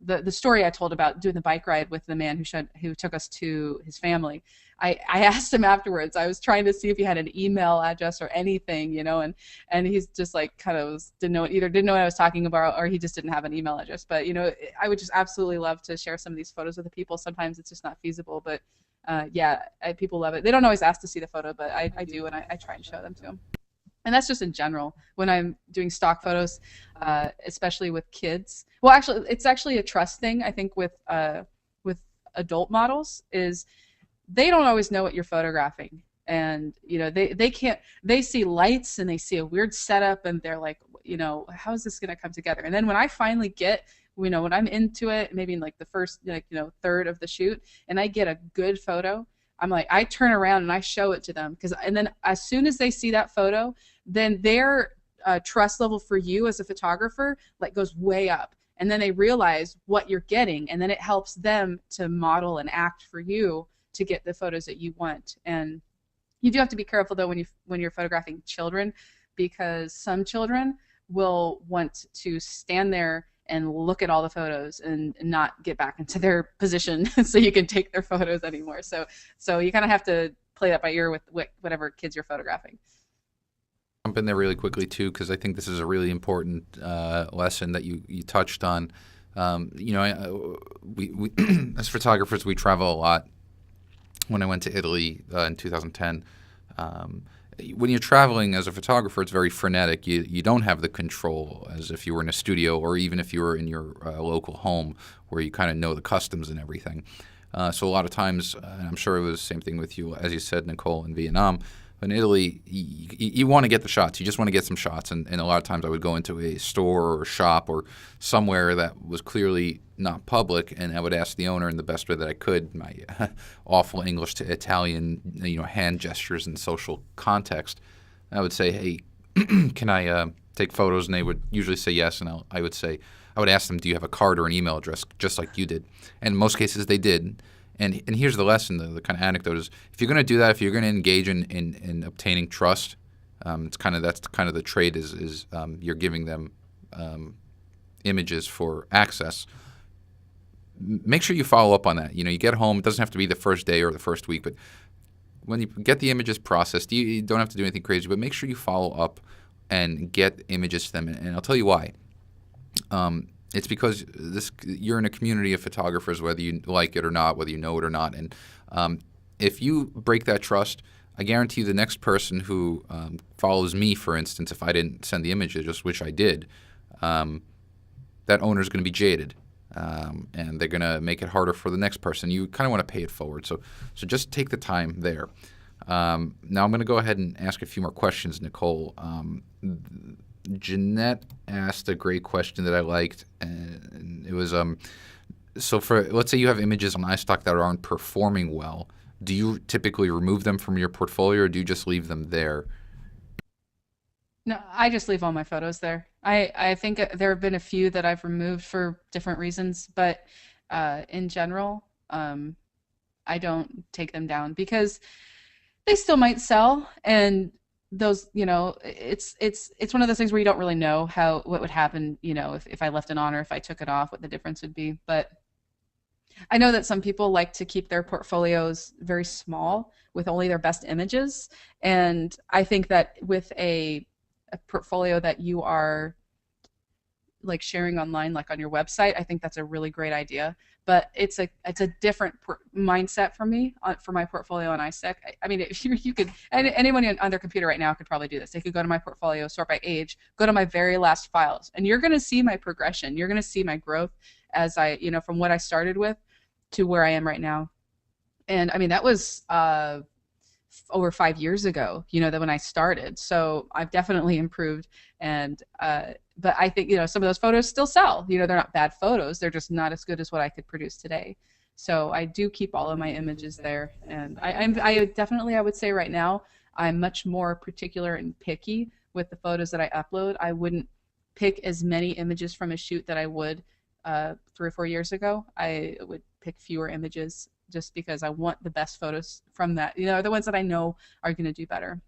the story I told about doing the bike ride with the man who took us to his family. I asked him afterwards. I was trying to see if he had an email address or anything, you know, and he's just like kind of didn't know what I was talking about, or he just didn't have an email address. But you know, I would just absolutely love to share some of these photos with the people. Sometimes it's just not feasible, but yeah, people love it. They don't always ask to see the photo, but I do, and I try and show them to them. And that's just in general when I'm doing stock photos, especially with kids. Well, actually, it's actually a trust thing. I think with adult models is they don't always know what you're photographing, and you know they can't. They see lights and they see a weird setup, and they're like, you know, how is this going to come together? And then when I finally get, you know, when I'm into it, maybe in like the first, like, you know, third of the shoot, and I get a good photo, I'm like, I turn around and I show it to them, because and then as soon as they see that photo, then their trust level for you as a photographer like goes way up, and then they realize what you're getting, and then it helps them to model and act for you to get the photos that you want. And you do have to be careful though when you're photographing children, because some children will want to stand there and look at all the photos and not get back into their position so you can take their photos anymore. So you kind of have to play that by ear with whatever kids you're photographing. Jump in there really quickly too, because I think this is a really important lesson that you touched on. You know, we as photographers we travel a lot. When I went to Italy in 2010, when you're traveling as a photographer, it's very frenetic. You don't have the control as if you were in a studio, or even if you were in your local home where you kind of know the customs and everything. So a lot of times, and I'm sure it was the same thing with you, as you said, Nicole, in Vietnam. In Italy, you want to get the shots. You just want to get some shots. And a lot of times I would go into a store or shop or somewhere that was clearly not public, and I would ask the owner in the best way that I could, my awful English to Italian, you know, hand gestures and social context. I would say, hey, can I take photos? And they would usually say yes. And I would ask them, do you have a card or an email address, just like you did? And in most cases they did. And here's the lesson, the kind of anecdote is, if you're going to do that, if you're going to engage in obtaining trust, that's kind of the trade is you're giving them images for access. Make sure you follow up on that. You know, you get home, it doesn't have to be the first day or the first week, but when you get the images processed, you don't have to do anything crazy, but make sure you follow up and get images to them. And I'll tell you why. It's because you're in a community of photographers, whether you like it or not, whether you know it or not. And if you break that trust, I guarantee you the next person who follows me, for instance, if I didn't send the images, which I did, that owner is going to be jaded. And they're going to make it harder for the next person. You kind of want to pay it forward. So just take the time there. Now I'm going to go ahead and ask a few more questions, Nicole. Jeanette asked a great question that I liked, and it was so for, let's say you have images on iStock that aren't performing well. Do you typically remove them from your portfolio, or do you just leave them there? No, I just leave all my photos there. I think there have been a few that I've removed for different reasons, but in general, I don't take them down, because they still might sell, and those, it's one of those things where you don't really know how what would happen, if I left it on or if I took it off, what the difference would be. But I know that some people like to keep their portfolios very small with only their best images. And I think that with a portfolio that you are like sharing online, like on your website, I think that's a really great idea. But it's a different mindset for me, for my portfolio on iSec. I mean, if you could, anyone on their computer right now could probably do this. They could go to my portfolio, sort by age, go to my very last files, and you're going to see my progression. You're going to see my growth as from what I started with to where I am right now. And I mean, that was over 5 years ago, that when I started. So I've definitely improved. And, but I think, some of those photos still sell. They're not bad photos. They're just not as good as what I could produce today. So I do keep all of my images there. And I definitely, I would say right now, I'm much more particular and picky with the photos that I upload. I wouldn't pick as many images from a shoot that I would 3 or 4 years ago. I would pick fewer images just because I want the best photos from that, the ones that I know are going to do better.